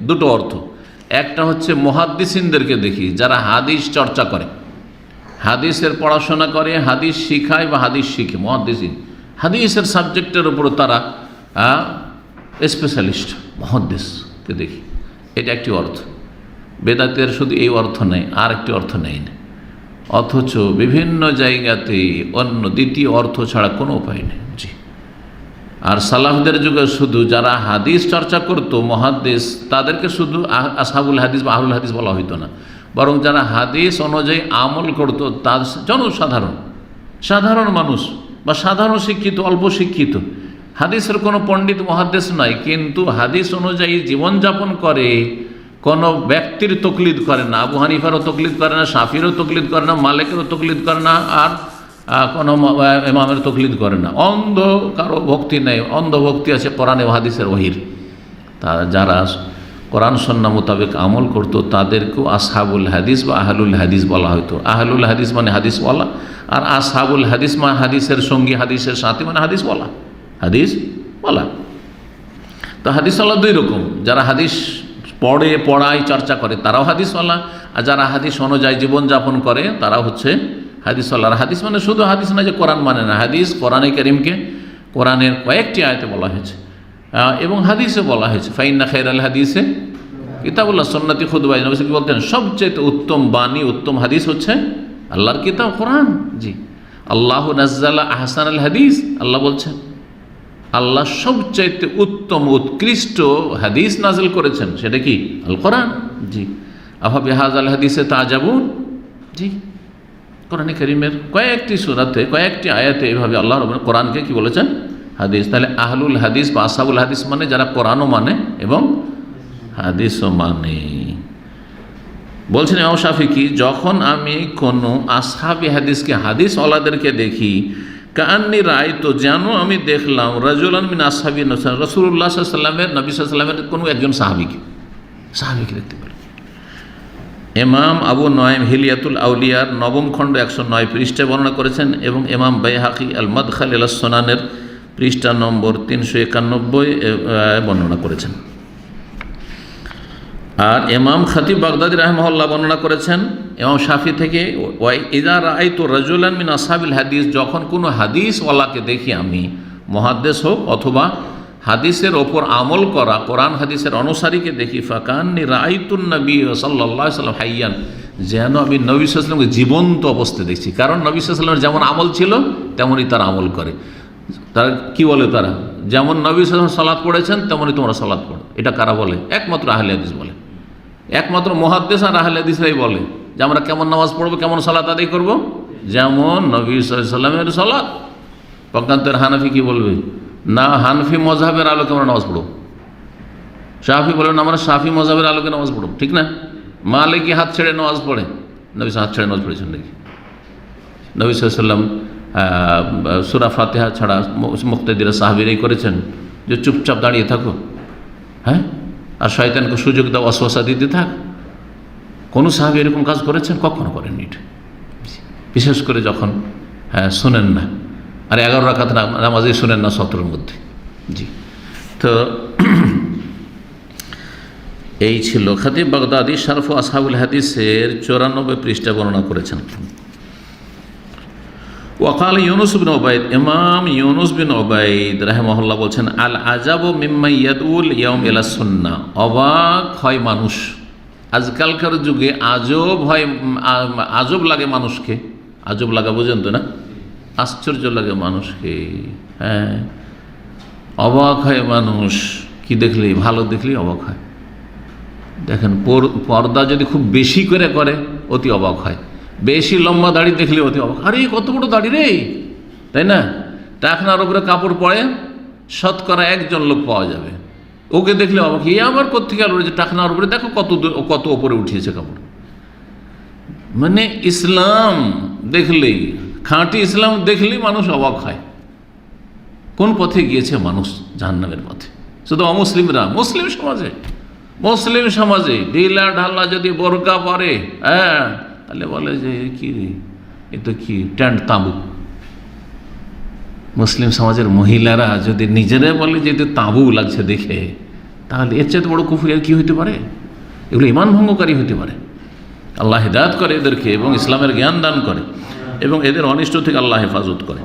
দুটো অর্থ। একটা হচ্ছে মুহাদ্দিসিনদেরকে দেখি, যারা হাদিস চর্চা করে, হাদিসের পড়াশোনা করে, হাদিস শিখায় বা হাদিস শিখে, মুহাদ্দিসিন, হাদিসের সাবজেক্টের উপর তারা স্পেশালিস্ট, মুহাদ্দিসকে দেখি। এটা একটি অর্থ। বেদাতের শুধু এই অর্থ নেই, আর একটি অর্থ নেই না, অথচ বিভিন্ন জায়গাতে অন্য দ্বিতীয় অর্থ ছাড়া কোনো উপায় নেই। জি, আর সালাফদের যুগে শুধু যারা হাদিস চর্চা করতো, মুহাদ্দিস, তাদেরকে শুধু আসহাবুল হাদিস বা আহলুল হাদিস বলা হইতো না, বরং যারা হাদিস অনুযায়ী আমল করতো, তার জনসাধারণ, সাধারণ মানুষ বা সাধারণ শিক্ষিত, অল্প শিক্ষিত, হাদিসের কোনো পণ্ডিত মুহাদ্দিস নয়, কিন্তু হাদিস অনুযায়ী জীবনযাপন করে, কোনো ব্যক্তির তকলিদ করে না। আবু হানিফারও তকলিদ করে না, শাফিরও তকলিদ করে না, মালিকেরও তকলিদ করে না, আর কোনো ইমামের তকলিদ করে না। অন্ধ কারো ভক্তি নেই, অন্ধ ভক্তি আছে কোরআন ও হাদিসের ওহির। তারা যারা কোরআন সুন্নাহ মোতাবেক আমল করত, তাদেরকেও আসহাবুল হাদিস বা আহলুল হাদিস বলা হতো। আহলুল হাদিস মানে হাদিস বলা, আর আসহাবুল হাদিস মানে হাদিসের সঙ্গী, হাদিসের সাথী, মানে হাদিস বলা, হাদিস বলা। তো হাদিসওয়ালা দুই রকম, যারা হাদিস পড়ে, পড়ায়, চর্চা করে, তারাও হাদিসওয়ালা, আর যারা হাদিস অনুযায়ী জীবনযাপন করে তারাও হচ্ছে হাদিসওয়ালা। আর হাদিস মানে শুধু হাদিস না যে কোরআন মানে না, হাদিস কোরআনে কারীমকে কোরআনের কয়েকটি আয়াতে বলা হয়েছে এবং হাদিসে বলা হয়েছে, ফাইন্না খায়রাল হাদিসে কিতাবুল্লাহ সুন্নতি খুতবায় নবী কি বলতেন, সবচেয়ে উত্তম বাণী, উত্তম হাদিস হচ্ছে আল্লাহর কিতাব কোরআন। জি, আল্লাহ নাজ্জালা আহসানাল হাদিস, আল্লাহ বলছেন আল্লাহ সবচাইতে উত্তম উৎকৃষ্ট হাদিস নাজিল করেছেন, সেটা কি আল কোরআন। জি, আফা বিহাযাল হাদিসে তাজাবুন। জি, কোরআন কারীমের কয়েকটি সূরাতে কয়েকটি আয়াতে এভাবে আল্লাহ রাব্বুল কোরআনকে কি বলেছেন, হাদিস। তাহলে আহলুল হাদিস বা আসহাবুল হাদিস মানে যারা কোরআনও মানে এবং হাদিসও মানে। বলছেন ইমাম শাফিঈ, যখন আমি কোনো আসহাবি হাদিসকে হাদিস ওয়ালাদেরকে দেখি, কাআন্নী রাআইতু, যেন আমি দেখলাম, রাজুলান মিন আসহাবি রাসূলুল্লাহ সাল্লাল্লাহু আলাইহি ওয়াসাল্লামের, নবী সাল্লাল্লাহু আলাইহি ওয়াসাল্লামের কোনো একজন সাহাবীকে দেখতে পেলাম। ইমাম আবু নুআইম হিলিয়াতুল আউলিয়ার 9ম খণ্ড 109 পৃষ্ঠায় বর্ণনা করেছেন এবং ইমাম বাইহাকি আল মাদখাল ইলা সুনানের পৃষ্ঠা নম্বর 391 বর্ণনা করেছেন। আর ইমাম খতিব বাগদাদি রাহিমাহুল্লাহ বর্ণনা করেছেন ইমাম শাফি থেকে, ইযা রাআইতু রাজুলান মিন আসহাবিল হাদিস, যখন কোনো হাদিসওয়ালাকে দেখি আমি, মুহাদ্দিস হোক অথবা হাদিসের ওপর আমল করা কোরআন হাদিসের অনুসারীকে দেখি, ফাকান্নী রাআইতুন নবী সাল্লাল্লাহু আলাইহি ওয়াসাল্লাম হাইয়ান, যেন আমি নবী সাল্লাল্লাহু আলাইহি ওয়াসাল্লামকে জীবন্ত অবস্থায় দেখছি। কারণ নবী সাল্লাল্লাহু আলাইহি ওয়াসাল্লামের যেমন আমল ছিল তেমনই তারা আমল করে। তারা কি বলে, তারা যেমন নবী সাল্লাল্লাহু আলাইহি ওয়াসাল্লাম সালাত পড়েছেন তেমনই তোমরা সালাত পড়ো। এটা কারা বলে? একমাত্র আহলে হাদিস বলে, একমাত্র মুহাদ্দিস আর আহলে হাদিসরাই বলে যে আমরা কেমন নামাজ পড়বো, কেমন সালাত আদায় করব, যেমন নবী সাল্লাল্লাহু আলাইহি ওয়াসাল্লামের সালাত। পক্ষান্তর হানাফি কি বলবে, না হানফি মযহাবের আলোকে আমরা নামাজ পড়ব। শাফি বলেন আমরা শাফি মযহাবের আলোকে নামাজ পড়ব, ঠিক না? মালিকি হাত ছেড়ে নামাজ পড়ে, নবী হাত ছেড়ে নামাজ পড়েছেন নাকি? নবী সাল্লাল্লাহু আলাইহি ওয়াসাল্লাম সূরা ফাতিহা ছাড়া মুক্তাদিরা সাহাবীরাই করেছেন যে চুপচাপ দাঁড়িয়ে থাকো, হ্যাঁ, আর শয়তানকে সুযোগ দাও ওয়াসওয়াসা দিতে থাক। কোনো সাহাবী এরকম কাজ করেছেন? কখনো করেননি। বিশেষ করে যখন শোনেন না, আর 11 রাকাত নামাজই শোনেন না 17-র মধ্যে। জি, তো এই ছিল খতিব বাগদাদি শারফু আসহাবুল হাদিসের 94 পৃষ্ঠা বর্ণনা করেছেন। ওয়াকাল ইউনুস বিন উবাইদ, ইমাম ইউনুস বিন উবাইদ রাহিমাহুল্লাহ বলছেন, আল আজাবু মিম্মা ইয়াদউল ইয়াউম ইলা সুন্নাহ, অবাক হয় মানুষ আজকালকার যুগে, আজব লাগে মানুষকে। আজব লাগা বুঝেন তো না? আশ্চর্য লাগে মানুষকে, হ্যাঁ, অবাক হয় মানুষ। কি দেখলেই, ভালো দেখলেই অবাক হয়। দেখেন, পর্দা যদি খুব বেশি করে অতি অবাক হয়, বেশি লম্বা দাড়ি দেখলে অতি অবাক, আরে কত বড় দাড়ি রে, তাই না? টাকনার উপরে কাপড় পরে শতকরা একজন লোক পাওয়া যাবে, ওকে দেখলে অবাক, এ আবার কোত্থেকে আলো রয়েছে টাকনার উপরে, দেখো কত ওপরে উঠিয়েছে কাপড়। মানে ইসলাম দেখলেই, খাঁটি ইসলাম দেখলেই মানুষ অবাক হয়। কোন পথে গিয়েছে মানুষ? জাহান্নামের পথে। শুধু অমুসলিমরা, মুসলিম সমাজে ঢিলা ঢালা যদি বোরকা পরে, হ্যাঁ, তাহলে বলে যে কি রে, এ তো কি ট্যান্ট তাঁবু। মুসলিম সমাজের মহিলারা যদি নিজেরাই বলে যে তাঁবু লাগছে দেখে, তাহলে এর চেয়ে বড় কুফরি আর কি হইতে পারে? এগুলো ঈমান ভঙ্গকারী হইতে পারে। আল্লাহ হিদায়াত করে এদেরকে এবং ইসলামের জ্ঞান দান করে এবং এদের অনিষ্ট থেকে আল্লাহ হেফাজত করে।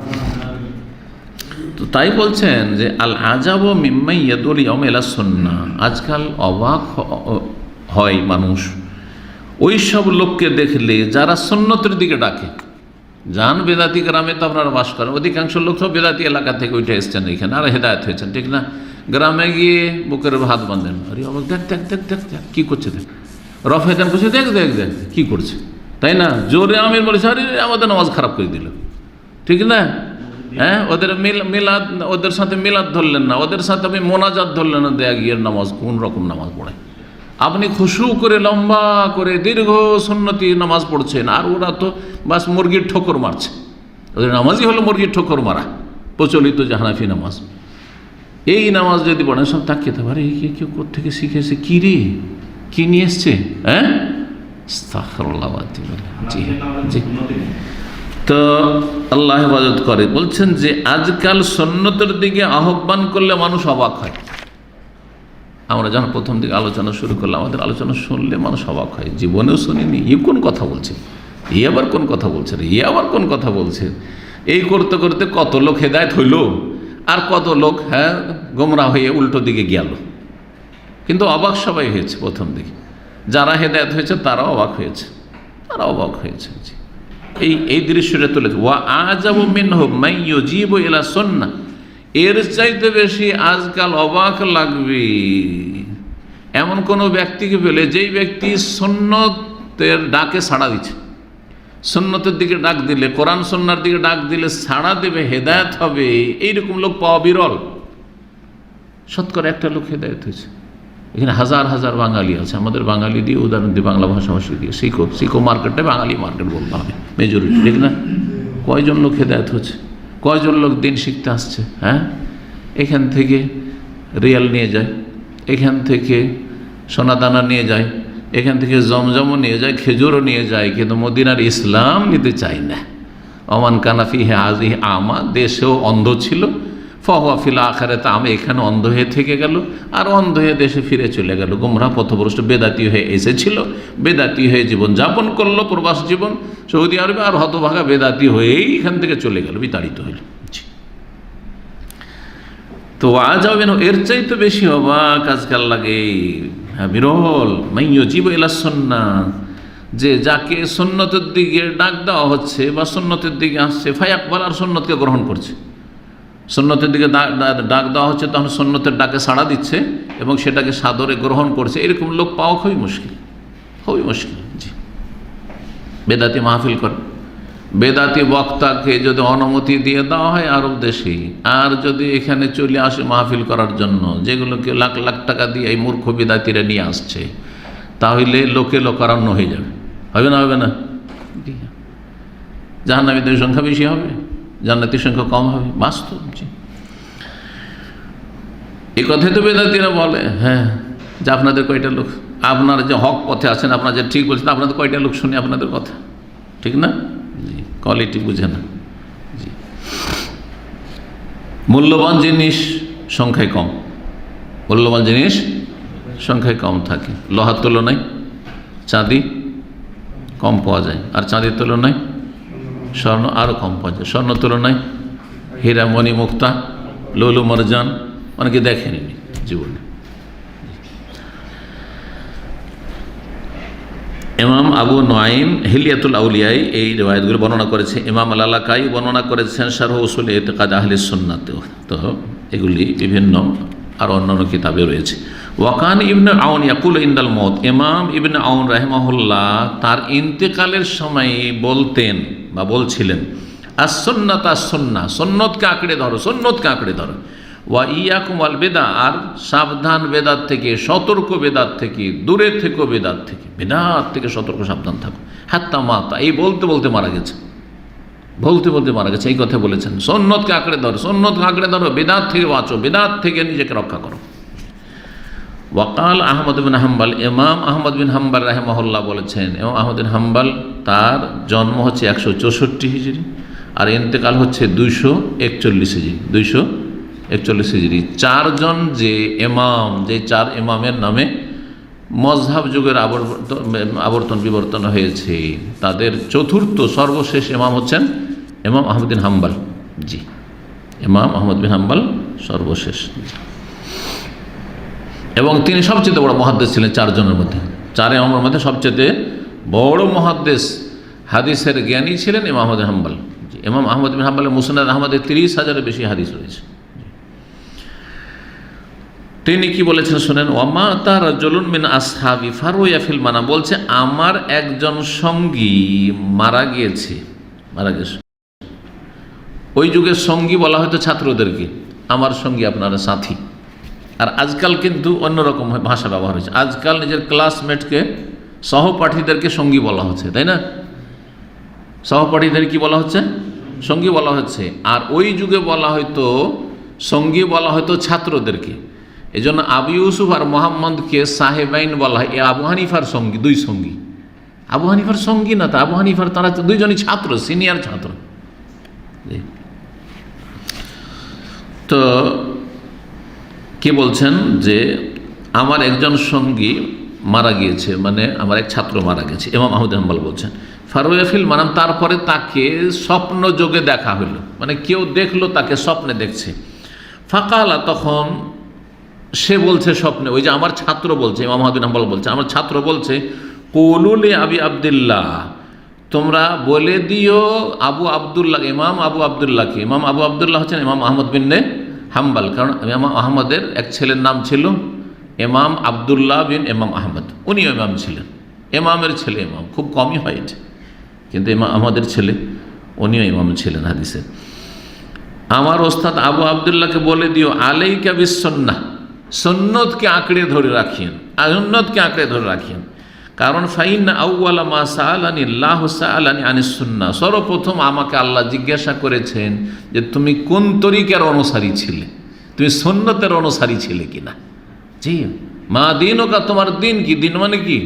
তো তাই বলছেন যে আল আজাব মিম্মা ইয়াদুল ইয়াউম ইলা সুন্নাহ, আজকাল অবাক হয় মানুষ ওই সব লোককে দেখলে যারা সুন্নতের দিকে ডাকে। যান বেদাতি গ্রামে তো আপনারা বাস করেন, অধিকাংশ লোক তো বেদাতি এলাকা থেকে উঠে এসছেন এখানে, আর হেদায়েত হয়েছেন, ঠিক না? গ্রামে গিয়ে বুকের হাত বাঁধেন, আরে অবাক, দেখ দেখ দেখ দেখ দেখ কী করছে, দেখ রফেদান করছে, দেখ দেখ দেখ কী করছে, তাই না? জোরে আমির বলেছে, আরে আমাদের নামাজ খারাপ করে দিল, ঠিক না? হ্যাঁ, ওদের মিলাদ, ওদের সাথে মিলাদ ধরলেন না, ওদের সাথে আপনি মোনাজাত ধরলেন না, দেয়া গিয়ে নামাজ কোন রকম নামাজ পড়ে। আপনি খুশু করে লম্বা করে দীর্ঘ সুন্নতি নামাজ পড়ছেন, আর ওরা তো বাস মুরগির ঠোকর মারছে। ওদের নামাজই হলো মুরগির ঠোকর মারা, প্রচলিত যে হানাফি নামাজ। এই নামাজ যদি পড়েন সব তাকিয়ে থাকবে, আরে কেউ কোত্থেকে শিখেছে, কী রে, কী নিয়ে এসছে, হ্যাঁ? জি জি, তো আল্লাহ হেফাজত করে। বলছেন যে আজকাল সুন্নতের দিকে আহ্বান করলে মানুষ অবাক হয়। আমরা যখন প্রথম দিকে আলোচনা শুরু করলাম, আমাদের আলোচনা শুনলে মানুষ অবাক হয়, জীবনেও শুনিনি, এ কোন কথা বলছে, এ আবার কোন কথা বলছে, এ আবার কোন কথা বলছে। এই করতে করতে কত লোক হেদায়েত হইল, আর কত লোক গোমরা হয়ে উল্টো দিকে গেল। কিন্তু অবাক সবাই হয়েছে প্রথম দিকে, যারা হেদায়েত হয়েছে তারাও অবাক হয়েছে, এই দৃশ্যটা তুলেছে। ওয়া আজাবু মিনহু মান ইউজিবু ইলা সুন্নাহ, এর চাইতে বেশি আজকাল অবাক লাগবে এমন কোনো ব্যক্তিকে পেলে যেই ব্যক্তি সুন্নতের ডাকে সাড়া দিচ্ছে। সুন্নতের দিকে ডাক দিলে, কোরআন সুন্নাহর দিকে ডাক দিলে সাড়া দেবে, হেদায়েত হবে, এইরকম লোক পাওয়া বিরল। শতকরা একটা লোক হেদায়েত হয়েছে। এখানে হাজার হাজার বাঙালি আছে, আমাদের বাঙালি দিয়ে উদাহরণ দিয়ে, বাংলা ভাষাভাষী দিয়ে, শিখো মার্কেটটা বাঙালি মার্কেট বলতে হবে মেজরিটি, ঠিক না? কয়জন লোক হেদায়েত হচ্ছে, কয়জন লোক দিন শিখতে আসছে। এখান থেকে রিয়াল নিয়ে যায়, এখান থেকে সোনাদানা নিয়ে যায়, এখান থেকে জমজমও নিয়ে যায়, খেজুরও নিয়ে যায়, কিন্তু মদিনার ইসলাম নিতে চায় না। ওমান কানা ফিহি হাযিহি আমা, দেশেও অন্ধ ছিল, ফাহুয়া ফিল আখিরাতি আমা, এখানে অন্ধ হয়ে থেকে গেল, আর অন্ধ হয়ে দেশে ফিরে চলে গেল। গোমরাহ পথভ্রষ্ট বেদাতি হয়ে এসেছিল, বেদাতি হয়ে জীবন যাপন করলো, প্রবাস জীবন সৌদি আরবে, আর হতভাগা বেদাতি হয়েই এখান থেকে চলে গেল, বিতাড়িত হইল। তো আজাবেন, এর চাইতে বেশি অবাক আজকাল লাগে, বিরল, মান ইউজিবু ইলা সুন্নাহ, যে যাকে সুন্নতের দিকে ডাক দেওয়া হচ্ছে বা সুন্নতের দিকে আসছে, ফায়াকবাল, আর সুন্নতকে গ্রহণ করছে। সুন্নতের দিকে ডাক দেওয়া হচ্ছে, তখন সুন্নতের ডাকে সাড়া দিচ্ছে এবং সেটাকে সাদরে গ্রহণ করছে। এরকম লোক পাওয়া খুবই মুশকিল। জি, বেদাতি মাহফিল করে, বেদাতি বক্তাকে যদি অনুমতি দিয়ে দেওয়া হয় আরব দেশে, আর যদি এখানে চলে আসে মাহফিল করার জন্য, যেগুলোকে লাখ লাখ টাকা দিয়ে এই মূর্খ বেদাতিরা নিয়ে আসছে, তাহলে লোকে লোকারণ্য হয়ে যাবে। হবে না? জাহান্নামীদের সংখ্যা বেশি হবে, জান্নাতের সংখ্যা কম হবে, বাস্তব। এই কথাই তো বেদাতিরা বলে, যে আপনাদের কয়টা লোক, আপনারা যে হক পথে আছেন, আপনারা যে ঠিক বলছেন, আপনাদের কয়টা লোক শুনে আপনাদের কথা, ঠিক না? জি, কোয়ালিটি বুঝে না। জি, মূল্যবান জিনিস সংখ্যায় কম, মূল্যবান জিনিস সংখ্যায় কম থাকে। লোহার তুলনায় চাঁদি কম পাওয়া যায়, আর চাঁদির তুলনায় স্বর্ণ আরও কম পাওয়া যায়। স্বর্ণ তুলনায় হীরা, মণি, মুক্তা, লৌল, মরজান অনেকে দেখেনি জীবনে। ইমাম আবু নুআইম হিলিয়াতুল আউলিয়ায় এই রিওয়ায়াতগুলো বর্ণনা করেছে। ইমাম আল-লাকাই বর্ণনা করেছেন শারহ উসুল ইতিকাদ আহলে সুন্নাতেও। তো এগুলি বিভিন্ন আর অন্যান্য কিতাবে রয়েছে। ওয়াকান ইবনে আউন ইয়াকুল ইনদাল মউত, ইমাম ইবনে আউন রাহিমাহুল্লাহ তার ইন্তেকালের সময় বলতেন বা বলছিলেন, আস-সুন্নাত আস-সুন্নাহ, সুন্নতকে আঁকড়ে ধরো, সুন্নতকে আঁকড়ে ধরো। ওয়া ইয়াকুম আল বেদা, আর সাবধান বেদাত থেকে, সতর্ক বেদাত থেকে, দূরে থেকো বেদাত থেকে, বেদাত থেকে সতর্ক সাবধান থাকো। হাত্তা মাতা, এই বলতে বলতে মারা গেছে, এই কথা বলেছেন। সুন্নতকে আঁকড়ে ধরো, সুন্নতকে আঁকড়ে ধরো, বেদাত থেকে বাঁচো, বেদাত থেকে নিজেকে রক্ষা করো। ওয়াকাল আহমদ বিন হাম্বাল, ইমাম আহমদ বিন হাম্বাল রাহিমাহুল্লাহ বলেছেন, ইমাম আহমদ বিন হাম্বাল তার জন্ম হচ্ছে 164 হিজরি, আর ইন্তেকাল হচ্ছে 241 হিজরি, 241 হিজরি। চারজন যে ইমাম, যে চার ইমামের নামে মজহাব যুগের আবর্তন বিবর্তন হয়েছে, তাদের চতুর্থ সর্বশেষ ইমাম হচ্ছেন ইমাম আহমদ বিন হাম্বাল। জি, ইমাম আহমদ বিন হাম্বাল সর্বশেষ, এবং তিনি সবচেয়ে বড় মুহাদ্দিস ছিলেন চারজনের মধ্যে। চার ইমামের মধ্যে সবচেয়ে বড় মুহাদ্দিস, হাদিসের জ্ঞানী ছিলেন ইমাম আহমদ বিন হাম্বাল। ইমাম আহমদ বিন হাম্বালের মুসনাদ আহমদের 30,000-এর বেশি হাদিস রয়েছে। তিনি কি বলেছেন শুনেন, ওয়ামা তার জলুন মিন আসহাবি ফারুয়া ফিল মানা, বলছে আমার একজন সঙ্গী মারা গিয়েছে। ওই যুগের সঙ্গী বলা হয়তো ছাত্রদেরকে, আমার সঙ্গী আপনারা সাথী। আর আজকাল কিন্তু অন্যরকম ভাষা ব্যবহার হয়েছে। আজকাল নিজের ক্লাসমেটকে, সহপাঠীদেরকে সঙ্গী বলা হচ্ছে, তাই না? সহপাঠীদের কি বলা হচ্ছে? সঙ্গী বলা হচ্ছে। আর ওই যুগে বলা হয়তো সঙ্গী বলা হয়তো ছাত্রদেরকে। এই জন্য আবু ইউসুফ আর মোহাম্মদকে সাহেবাইন বলা হয়। আবু হানিফার সঙ্গী, দুই সঙ্গী। আবু হানিফার সঙ্গী না, তা আবু হানিফার তারা দুইজনই ছাত্র, সিনিয়র ছাত্র। তো কে বলছেন যে আমার একজন সঙ্গী মারা গিয়েছে, মানে আমার এক ছাত্র মারা গেছে। ইমাম আহমদ হাম্বল বলছেন ফারুয়া ফিল মানাম, তারপরে তাকে স্বপ্ন যোগে দেখা হলো, মানে কেউ দেখলো তাকে স্বপ্নে দেখছে। ফাকালা, তখন সে বলছে স্বপ্নে, ওই যে আমার ছাত্র বলছে, ইমাম আহমদ বিন হাম্বল বলছে, আমার ছাত্র বলছে, কুলু লি আবি আবদুল্লাহ, তোমরা বলে দিও আবু আবদুল্লাহ, ইমাম আবু আবদুল্লাহকে। ইমাম আবু আবদুল্লাহ হচ্ছেন ইমাম আহমদ বিন হাম্বল, কারণ ইমাম আহমদের এক ছেলের নাম ছিল ইমাম আবদুল্লাহ বিন ইমাম আহমদ, উনিও ইমাম ছিলেন, ইমামের ছেলে ইমাম, খুব কমই হয় এটা, কিন্তু ইমাম আহমদের ছেলে উনিও ইমাম ছিলেন হাদিসের। আমার ওস্তাদ আবু আবদুল্লাহকে বলে দিও আলাইকা বিসুন্নাহ, সুন্নতকে আঁকড়ে ধরে রাখিয়েন, সুন্নতকে আঁকড়ে ধরে রাখিয়েন। কারণ ফাইন আউয়ালা মা সাআলানি আল্লাহু সাআলানি আনিস সুন্নাহ, সর্বপ্রথম আমাকে আল্লাহ জিজ্ঞাসা করেছেন যে তুমি কোন তরিকার অনুসারী ছিলে, তুমি সুন্নতের অনুসারী ছিলে কিনা। জি, মা দিনুকা, তোমার দিন কি? দিন মানে কি?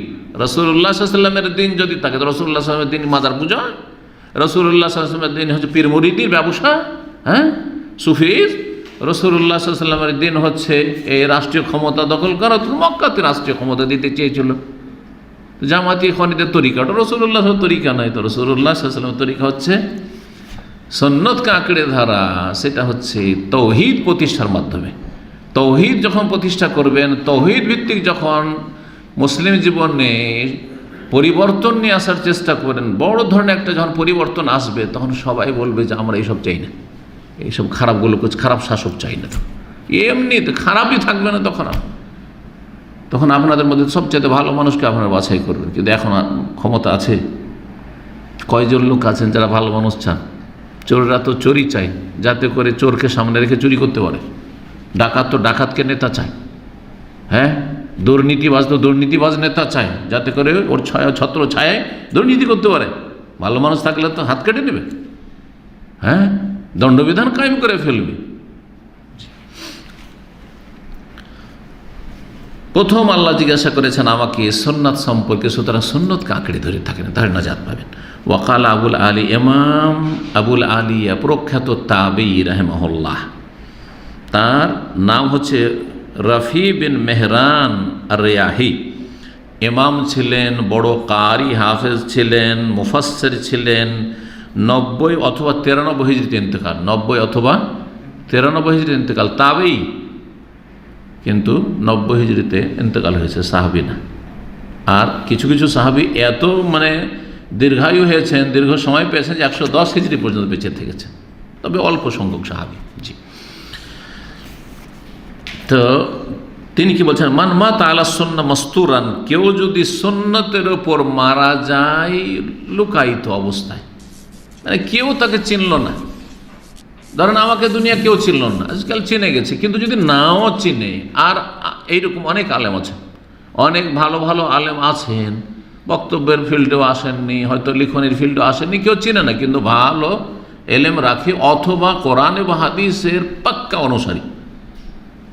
রাসূলুল্লাহ সাল্লাল্লাহু আলাইহি ওয়াসাল্লামের দিন যদি থাকে, রাসূলুল্লাহ সাল্লাল্লাহু আলাইহি ওয়াসাল্লামের দিন মাজার পূজা, রাসূলুল্লাহ সাল্লাল্লাহু আলাইহি ওয়াসাল্লামের দিন হচ্ছে পীর মুরিদির ব্যবসা, হ্যাঁ, সুফিজ। রাসূলুল্লাহ সাল্লাল্লাহু আলাইহি ওয়াসাল্লামের দিন হচ্ছে এই রাষ্ট্রীয় ক্ষমতা দখল করা, মক্কাতে রাষ্ট্রীয় ক্ষমতা দিতে চেয়েছিল। জামাতি খনিদের তরিকা, ওটা রাসূলুল্লাহ তরিকা নয়, তো রাসূলুল্লাহ সাল্লাল্লাহু আলাইহি ওয়াসাল্লামের তরিকা হচ্ছে সুন্নতকে আঁকড়ে ধরা, সেটা হচ্ছে তাওহীদ প্রতিষ্ঠার মাধ্যমে। তাওহীদ যখন প্রতিষ্ঠা করবেন, তাওহীদ ভিত্তিক যখন মুসলিম জীবনে পরিবর্তন নিয়ে আসার চেষ্টা করেন, বড় ধরনের একটা যখন পরিবর্তন আসবে, তখন সবাই বলবে যে আমরা এইসব চাই না, এইসব খারাপগুলোকে, খারাপ শাসক চাই না। তো এমনি তো খারাপই থাকবে না, তখন আপনাদের মধ্যে সবচেয়ে ভালো মানুষকে আপনারা বাছাই করবেন। কিন্তু এখন ক্ষমতা আছে, কয়জন লোক আছেন যারা ভালো মানুষ চান? চোররা তো চোরই চাই, যাতে করে চোরকে সামনে রেখে চুরি করতে পারে। ডাকাত তো ডাকাতকে নেতা চায়, হ্যাঁ, দুর্নীতিবাজ তো দুর্নীতিবাজ নেতা চায়, যাতে করে ওর ছত্র ছায়ায় দুর্নীতি করতে পারে। ভালো মানুষ থাকলে তো হাত কেটে নেবে, হ্যাঁ, দণ্ডবিধান কায়েম করে ফেলবে। প্রথম আল্লাহ জিজ্ঞাসা করেছেন আমাকে সুন্নাত সম্পর্কে, সুতরাং সুন্নতকে আঁকড়ে ধরে থাকেন, তাহলে নাজাত পাবেন। ওয়াকাল আবুল আলী, ইমাম আবুল আলিয়া প্রখ্যাত তাবেঈ রাহিমাহুল্লাহ, তার নাম হচ্ছে রফি বিন মেহরান আর রিয়াহি, ইমাম ছিলেন, বড় কারি হাফেজ ছিলেন, মুফাসসির ছিলেন। 90 অথবা 93 হিজরিতে ইন্তেকাল, 90 অথবা 93 হিজরিতে ইন্তেকাল, তাবেঈ, কিন্তু 90 হিজরিতে ইন্তেকাল হয়েছে, সাহাবী না। আর কিছু কিছু সাহাবী এত দীর্ঘায়ু হয়েছেন, দীর্ঘ সময় পেয়েছেন যে 110 হিজরি পর্যন্ত বেঁচে থেকেছেন, তবে অল্প সংখ্যক সাহাবী। জি, তো তিনি কি বলছেন, মান মাতা আলা সুন্নাহ মাসতুরান, কেউ যদি সুন্নতের উপর মারা যায় লুকায়িত অবস্থায়, কেউ তাকে চিনল না। ধরেন আমাকে দুনিয়া কেউ চিনল না, আজকাল চিনে গেছে, কিন্তু যদি নাও চিনে, আর এইরকম অনেক আলেম আছেন, অনেক ভালো ভালো আলেম আছেন, বক্তব্যের ফিল্ডেও আসেননি, হয়তো লিখনের ফিল্ডেও আসেননি, কেউ চিনে না, কিন্তু ভালো এলেম রাখে, অথবা কোরআন বা হাদিসের পাক্কা অনুসারী,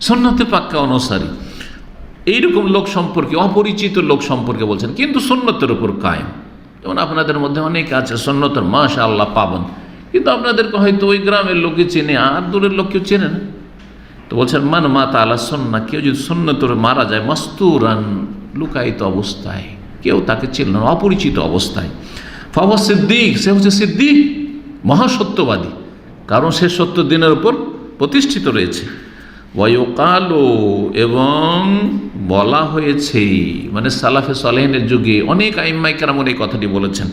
সুন্নতে পাক্কা অনুসারী, এইরকম লোক সম্পর্কে, অপরিচিত লোক সম্পর্কে বলছেন, কিন্তু সুন্নতের উপর কায়েম। যেমন আপনাদের মধ্যে অনেক আছে সুন্নতের মাশাআল্লাহ পাবেন, কিন্তু আপনাদেরকে হয়তো ওই গ্রামের লোকই চেনে, আর দূরের লোক কেউ চেনে না। তো বলছেন মান মাতা আলা সুন্নাহ, কেউ যদি সুন্নতের মারা যায় মাসতুরান, লুকায়িত অবস্থায়, কেউ তাকে চিনল না, অপরিচিত অবস্থায়, ফাহুয়া সিদ্দিক, সে হচ্ছে সিদ্দিক, মহাসত্যবাদী, কারণ সে সত্য দিনের উপর প্রতিষ্ঠিত রয়েছে। ওয়ায়ুকালু, এবং বলা হয়েছে, সালাফে সালেহিনের যুগে অনেক আইম্মায়ে কেরাম এই কথাটি বলেছেন,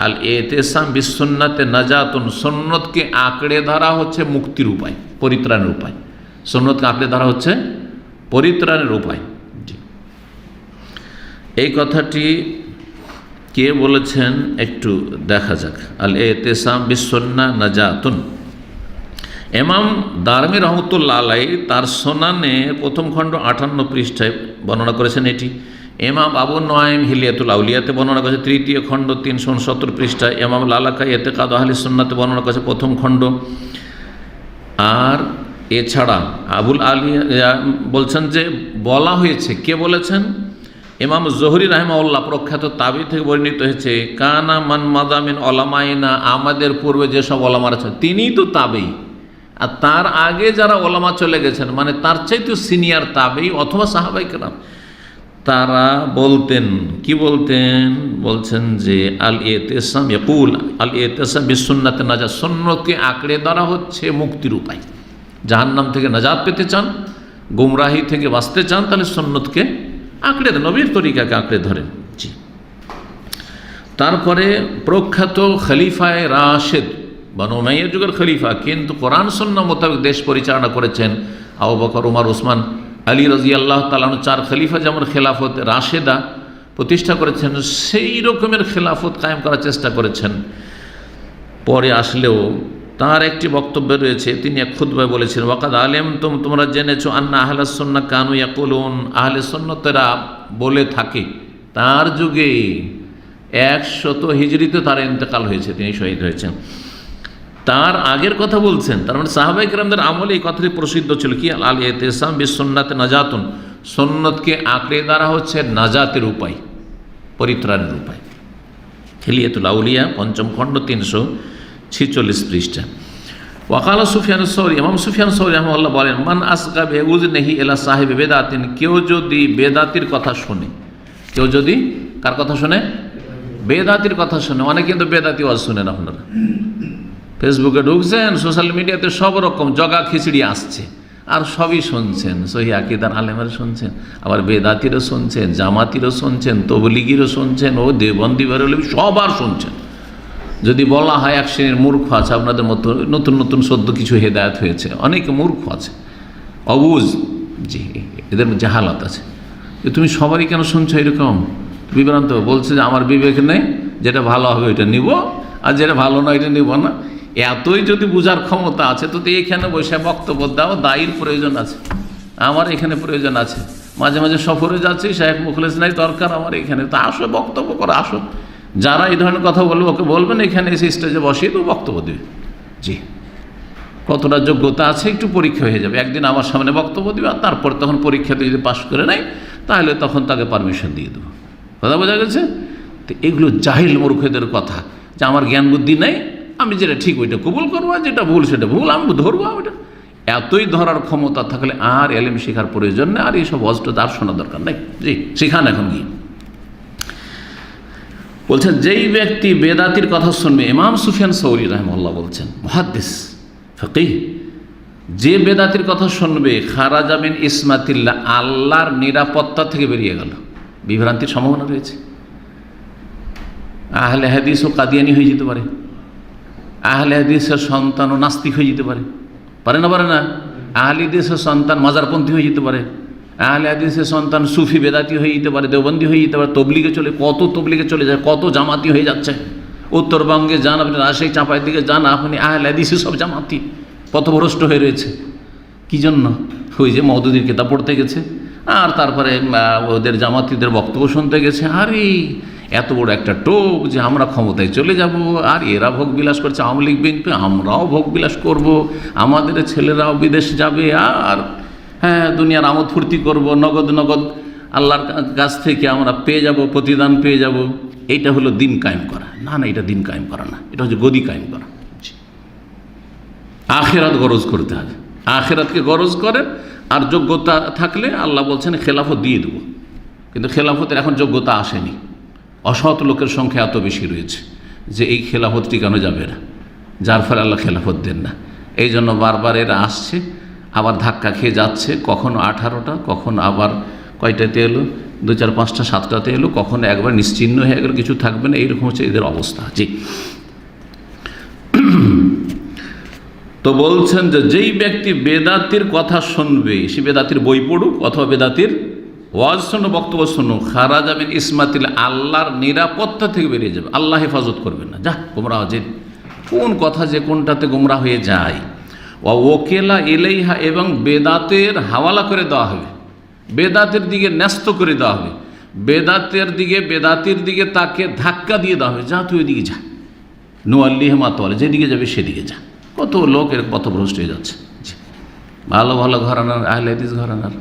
আল ইতিসাম বিসুন্নাতে নাজাতুন, সুন্নতকে আঁকড়ে ধরা হচ্ছে মুক্তির উপায়, পরিত্রাণের উপায়। সুন্নতকে আঁকড়ে ধরা হচ্ছে পরিত্রাণের উপায়। এই কথাটি কে বলেছেন একটু দেখা যাক। আল ইতিসাম বিসুন্নাহ নাজাতুন, ইমাম দারমি রহমতুল্লাহ আলাইহি তার সুনানে প্রথম খণ্ড 58 পৃষ্ঠায় বর্ণনা করেছেন এটি। ইমাম আবু নুআইম হিলিয়াতুল আউলিয়াতে বর্ণনা করেছে তৃতীয় খণ্ড 369 পৃষ্ঠায়। ইমাম লালাকাই ইতিকাদ আহলে সুন্নাতে বর্ণনা করেছে প্রথম খণ্ড। আর এছাড়া আবুল আলিয়া বলছেন যে বলা হয়েছে, কে বলেছেন? ইমাম জোহরি রাহিমাহুল্লাহ প্রখ্যাত তাবি থেকে বর্ণিত হয়েছে, কানা মান মাদামিন ওলামাইনা, আমাদের পূর্বে যেসব ওলামারা আছেন তিনিই তো তাবেই, আর তার আগে যারা ওলামা চলে গেছেন, তার চাইতে সিনিয়র তাবেই অথবা সাহাবায়ে কেরাম, তারা বলতেন, কি বলতেন? বলছেন যে আল ইতিসাম ইয়াকুল আল ইতিসাম বিসুন্নাতে নাজাত, সুন্নতকে আঁকড়ে ধরা হচ্ছে মুক্তির উপায়। জাহান্নাম থেকে নাজাত পেতে চান, গুমরাহি থেকে বাঁচতে চান, তাহলে সুন্নতকে আঁকড়ে ধরেন, নবীর তরিকাকে আঁকড়ে ধরেন। জি। তারপরে প্রখ্যাত খলিফায়ে রাশেদ, বনু উমাইয়ার যুগের খলিফা, কিন্তু কোরআন সুন্নাহ মোতাবেক দেশ পরিচালনা করেছেন। আবু বকর, উমর, ওসমান, আলী রাদিয়াল্লাহু তাআলা আনহু, 4 খলিফা যেমন খেলাফত রাশেদা প্রতিষ্ঠা করেছেন, সেই রকমের খেলাফত কায়েম করার চেষ্টা করেছেন। পরে আসলেও তার একটি বক্তব্য রয়েছে, তিনি এক খুতবায় বলেছেন, ওয়াকাদ আলেমতুম, তোমরা জেনেছো, আন্না আহলাস সুন্নাহ কানু ইয়াকুলুন, আহলে সুন্নাতেরা বলে থাকে, তার যুগে 100 হিজরিতে তার ইন্তেকাল হয়েছে, তিনি শহীদ হয়েছেন। তার আগের কথা বলছেন, তার মানে সাহাবায়ে কেরামদের আমলে এই কথাটি প্রসিদ্ধ ছিল কি, আল ইতিসাম বিসুন্নাতে নাজাতুন, সুন্নতকে আঁকড়ে ধরা হচ্ছে নাজাতের উপায়, পরিত্রাণের উপায়। হিলিয়াতুল আউলিয়া 5ম খণ্ড 346 পৃষ্ঠা। ওয়াকালা সুফিয়ান সৌরি, ইমাম সুফিয়ান সৌরি রাহিমাহুল্লাহ বলেন, মান আসগা বিউযনিহি ইলা সাহিবি বেদাতিন, কেউ যদি বেদাতির কথা শোনে, কেউ যদি কার কথা শোনে, বেদাতির কথা শোনে। অনেকে কিন্তু বেদাতি ওয়াজ শোনেন, আপনারা ফেসবুকে ঢুকছেন, সোশ্যাল মিডিয়াতে সব রকম জগা খিচড়ি আসছে, আর সবই শুনছেন, সহি আকীদার আলেমের শুনছেন, আবার বেদাতিরও শুনছেন, জামাতিরও শুনছেন, তবলিগিরও শুনছেন, ও দেওবন্দি বেরোলে সবার শুনছেন। যদি বলা হয় এক শ্রেণীর মূর্খ আছে আপনাদের মতো, নতুন নতুন সদ্য কিছু হেদায়েত হয়েছে, অনেক মূর্খ আছে, অবুঝ, জি, এদের জাহালাত আছে, যে তুমি সবারই কেন শুনছো এরকম বিভ্রান্ত। বলছে যে আমার বিবেক নেই, যেটা ভালো হবে ওইটা নিব, আর যেটা ভালো নয় এটা নিব না। এতই যদি বোঝার ক্ষমতা আছে, তো এখানে বসে বক্তব্য দাও, দায়ীর প্রয়োজন আছে, আমার এখানে প্রয়োজন আছে। মাঝে মাঝে সফরে যাচ্ছি, শায়েখ মুখলেস নাই দরকার আমার এখানে, তো আসো বক্তব্য করো, আসো। যারা এই ধরনের কথা বলবে ওকে বলবেন এখানে এসে স্টেজে বসিয়ে তো বক্তব্য দেবে। জি, কতটা যোগ্যতা আছে একটু পরীক্ষা হয়ে যাবে, একদিন আমার সামনে বক্তব্য দিবে, আর তারপর তখন পরীক্ষাতে যদি পাশ করে নেয় তাহলে তখন তাকে পারমিশন দিয়ে দেবো। কথা বোঝা গেছে? তো এগুলো জাহিল মূর্খদের কথা, যে আমার জ্ঞান বুদ্ধি নেই, আমি যেটা ঠিক ওইটা কবুল করবো, আর যেটা ভুল সেটা ভুল, আমি ধরবো ওইটা। এতই ধরার ক্ষমতা থাকলে আর এলেম শেখার প্রয়োজন নেই, আর এইসব ওয়াজটা তার শোনা দরকার নেই। জি, শেখান এখন গিয়ে। বলছেন যেই ব্যক্তি বেদাতির কথা শুনবে, ইমাম সুফিয়ান সৌরি রাহিমাহুল্লাহ বলছেন, মুহাদ্দিস ফকিহ, যে বেদাতির কথা শুনবে, খারাজা মিন ইসমাতিল্লাহ, আল্লাহর নিরাপত্তা থেকে বেরিয়ে গেল, বিভ্রান্তির সম্ভাবনা রয়েছে। আহলে হাদিস ও কাদিয়ানি হয়ে যেতে পারে, আহলে হাদিসের সন্তান ও নাস্তিক হয়ে যেতে পারে, পারে না? পারে না? আহলে হাদিসের সন্তান মাজারপন্থী হয়ে যেতে পারে, আহলে হাদিসের সন্তান সুফি বেদাতি হয়ে যেতে পারে, দেওবন্দি হয়ে যেতে পারে, তবলিগে চলে, কত তবলিগে চলে যায়, কত জামাতি হয়ে যাচ্ছে। উত্তরবঙ্গে যান আপনি, রাজশাহী চাঁপাইয়ের দিকে যান আপনি, আহলে হাদিসে সব জামাতি পথভ্রষ্ট হয়ে রয়েছে। কী জন্য? ওই যে মওদুদির কিতাব পড়তে গেছে, আর তারপরে ওদের জামাতিদের বক্তব্য শুনতে গেছে। আরে এত বড় একটা টোপ যে আমরা ক্ষমতায় চলে যাব, আর এরা ভোগ বিলাস করছে, আওয়ামী লীগ বিএনপি, আমরাও ভোগ বিলাস করব, আমাদের ছেলেরাও বিদেশ যাবে, আর হ্যাঁ দুনিয়ার আমোদ ফুর্তি করব, নগদ নগদ আল্লাহর কাছ থেকে আমরা পেয়ে যাব, প্রতিদান পেয়ে যাব। এইটা হলো দিন কায়েম করা? না না, এটা দিন কায়েম করা না, এটা হচ্ছে গদি কায়েম করা। আখিরাত গরজ করতে হবে, আখিরাতকে গরজ করেন, আর যোগ্যতা থাকলে আল্লাহ বলছেন খেলাফত দিয়ে দেবো, কিন্তু খেলাফতের এখন যোগ্যতা আসেনি। অসৎ লোকের সংখ্যা এত বেশি রয়েছে যে এই খেলাফত টিকানো যাবে না, যার ফলে আল্লাহ খেলাফত দেন না। এই জন্য বারবার এরা আসছে, আবার ধাক্কা খেয়ে যাচ্ছে, কখনো 18টা, কখনো আবার কয়টাতে এলো, 2, 4, 5টা, 7টাতে এলো, কখনো একবার নিশ্চিহ্ন হয়ে গেল, কিছু থাকবে না। এইরকম হচ্ছে এদের অবস্থা। জি, তো বলছেন যে যেই ব্যক্তি বেদাতির কথা শুনবে, সে বেদাতির বই পড়ুক অথবা বেদাতির ওয়াজ শুনো, বক্তব্য শুনো, খারাজা মিন ইসমাতিল, আল্লাহর নিরাপত্তা থেকে বেরিয়ে যাবে, আল্লাহ হেফাজত করবেন না। যা গোমরাহ, যে কোন কথা যে কোনটাতে গোমরাহ হয়ে যায়। ওকেলা ইলাইহা, এবং বেদাতের হাওয়ালা করে দেওয়া হবে, বেদাতের দিকে ন্যস্ত করে দেওয়া হবে, বেদাতির দিকে তাকে ধাক্কা দিয়ে দেওয়া হবে, যা তুই ওইদিকে যা, নুয়াল্লিহ মাতোয়ালে, যেদিকে যাবে সেদিকে যা। কত লোক এর পথভ্রষ্ট হয়ে যাচ্ছে। ভালো ভালো ঘরানার, আহলে হাদিস ঘরানার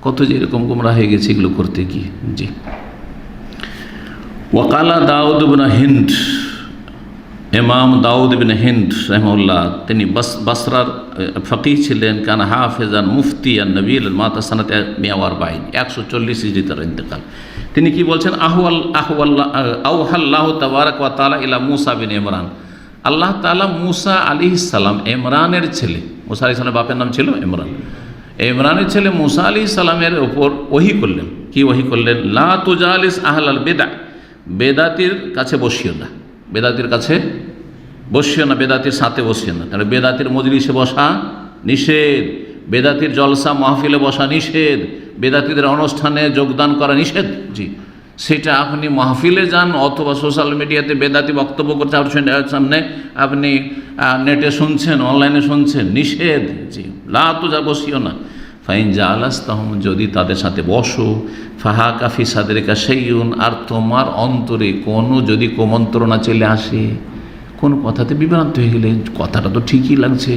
কত যে এরকম গোমরাহ হয়ে গেছে এগুলো করতে গিয়ে। জি, ওয়াকালা দাউদ ইবনে হিন্দ, ইমাম দাউদ ইবনে হিন্দ রাহিমাহুল্লাহ, তিনি বাসরার ফকিহ ছিলেন, কানা হাফেজান মুফতিয়ান নবীল মাতা সানাতে 140 হিজরি তার ইন্তেকাল। তিনি কি বলছেন? আউহাল্লাহু তাবারাক ওয়া তাআলা ইলা মুসা বিন ইমরান, আল্লাহ তাআলা মুসা আলাইহিস সালাম, ইমরানের ছেলে, মুসা আলাইহিস সালামের বাপের নাম ছিল ইমরান। ইমরানের ছেলে মুসা আলাইহিস সালামের ওপর ওহী করলেন। কি ওহী করলেন? লা তুজালিস আহলাল বিদআ, বেদাতির কাছে বসিও না, বেদাতির কাছে বসিও না, বেদাতির সাথে বসিও না। কারণ বেদাতির মজলিসে বসা নিষেধ, বেদাতির জলসা মাহফিলে বসা নিষেধ, বেদাতিদের অনুষ্ঠানে যোগদান করা নিষেধ। জি, সেটা আপনি মাহফিলে যান অথবা সোশ্যাল মিডিয়াতে বেদাতি বক্তব্য করছে আপনার সামনে, আপনি নেটে শুনছেন, অনলাইনে শুনছেন, নিষেধ। জি, লা তুজা বসিও না। ফাইন জালাস্তাহুম, যদি তাদের সাথে বসো, ফাহা কাফি সাদরিকা সেইউন, আর তোমার অন্তরে কোনো যদি কুমন্ত্রণা চলে আসে, কোন কথাতে বিভ্রান্ত হয়ে গেলে, কথাটা তো ঠিকই লাগছে,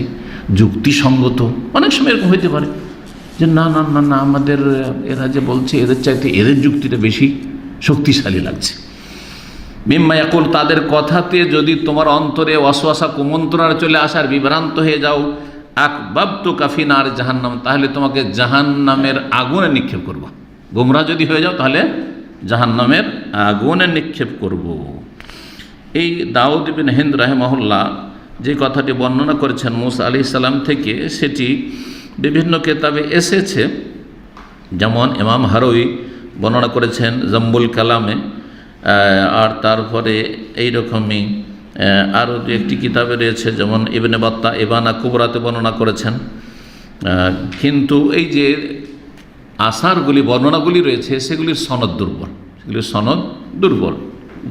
যুক্তিসঙ্গত, অনেক সময় এরকম হইতে পারে যে না না না না আমাদের এরা যে বলছে এদের চাইতে এদের যুক্তিটা বেশি শক্তিশালী লাগছে। মিম্মা ইয়াকুল, তাদের কথাতে যদি তোমার অন্তরে ওয়াসওয়াসা কুমন্ত্রণা চলে আসার বিভ্রান্ত হয়ে যাও, আকবাবতু কাফিনার জাহান্নাম, তাহলে তোমাকে জাহান্নামের আগুনে নিক্ষেপ করব। গোমরা যদি হয়ে যাও তাহলে জাহান্নামের আগুনে নিক্ষেপ করব। এই দাউদ ইবনে হিন্দ রাহিমাহুল্লাহ যে কথাটি বর্ণনা করেছেন মুসা আলাইহিস সালাম থেকে, সেটি বিভিন্ন কিতাবে এসেছে। যেমন ইমাম হারওয়ি বর্ণনা করেছেন জাম্বুল কালামে, আর তারপরে এইরকমই আরও দু একটি কিতাবে রয়েছে, যেমন ইবনে বাত্তা ইবানা কুবরাতে বর্ণনা করেছেন। কিন্তু এই যে আসারগুলি, বর্ণনাগুলি রয়েছে, সেগুলির সনদ দুর্বল, সেগুলির সনদ দুর্বল।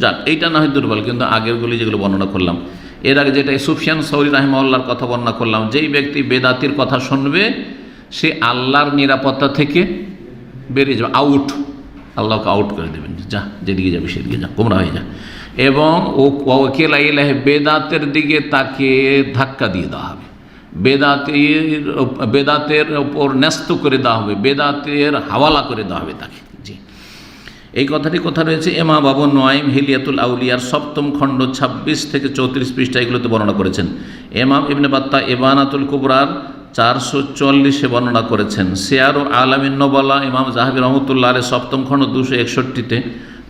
যাক, এইটা না হয় দুর্বল, কিন্তু আগেরগুলি যেগুলো বর্ণনা করলাম, এর আগে যেটা সুফিয়ান সৌরি রাহিমাহুল্লাহর কথা বর্ণনা করলাম, যেই ব্যক্তি বেদাতির কথা শুনবে সে আল্লাহর নিরাপত্তা থেকে বেরিয়ে যাবে, আউট, আল্লাহকে আউট করে দেবেন, যা যেদিকে যাবে সেদিকে যা, গোমরা হয়ে যা। এবং ওকেলা ইলাহে, বেদাতের দিকে তাকে ধাক্কা দিয়ে দেওয়া হবে, বেদাতের ওপর ন্যস্ত করে দেওয়া হবে, বেদাতের হাওয়ালা করে দেওয়া হবে তাকে। জি, এই কথাটি কথা রয়েছে ইমাম আবু নুআইম হিলিয়াতুল আউলিয়ার 7ম খণ্ড 26 থেকে 34 পৃষ্ঠা এগুলোতে বর্ণনা করেছেন। ইমাম ইবনে বাত্তা ইবানাতুল কুবরার 444-এ বর্ণনা করেছেন। সিয়ার ও আলামিন নবালা ইমাম জাহাবি রহমতুল্লাহ আলাইহি 7ম খণ্ড 261-তে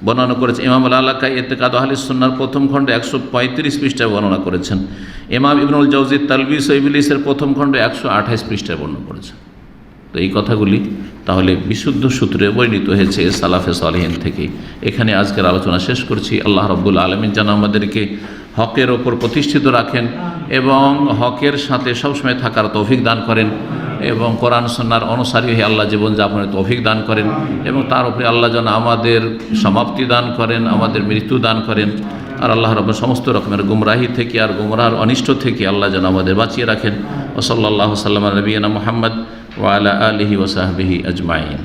বর্ণনা করেছেন। ইমাম আল-আলাকাই ইতিকাদ আহলিস সুন্নাহর 1ম খণ্ডে 135 পৃষ্ঠায় বর্ণনা করেছেন। ইমাম ইবনুল জাওজি তালবিস ও ইবলিসের 1ম খণ্ডে 128 পৃষ্ঠায় বর্ণনা করেছেন। তো এই কথাগুলি তাহলে বিশুদ্ধ সূত্রে বর্ণিত হয়েছে সালাফে সালেহিন থেকে। এখানে আজকের আলোচনা শেষ করছি। আল্লাহ রাব্বুল আলামিন যেন আমাদেরকে হকের ওপর প্রতিষ্ঠিত রাখেন এবং হকের সাথে সবসময় থাকার তৌফিক দান করেন, এবং কোরআন সুন্নাহর অনুসারী হয়ে আল্লাহ জীবনযাপনের তৌফিক দান করেন, এবং তার উপরে আল্লাহ যেন আমাদের সমাপ্তি দান করেন, আমাদের মৃত্যু দান করেন। আর আল্লাহ রাব্বুল সমস্ত রকমের গুমরাহি থেকে আর গুমরাহর অনিষ্ট থেকে আল্লাহ যেন আমাদের বাঁচিয়ে রাখেন। ওয়া সাল্লাল্লাহু সাল্লাম আলা নবিয়িনা মুহাম্মদ ওয়া আলা আলিহি ওয়া সাহবিহি আজমাইন।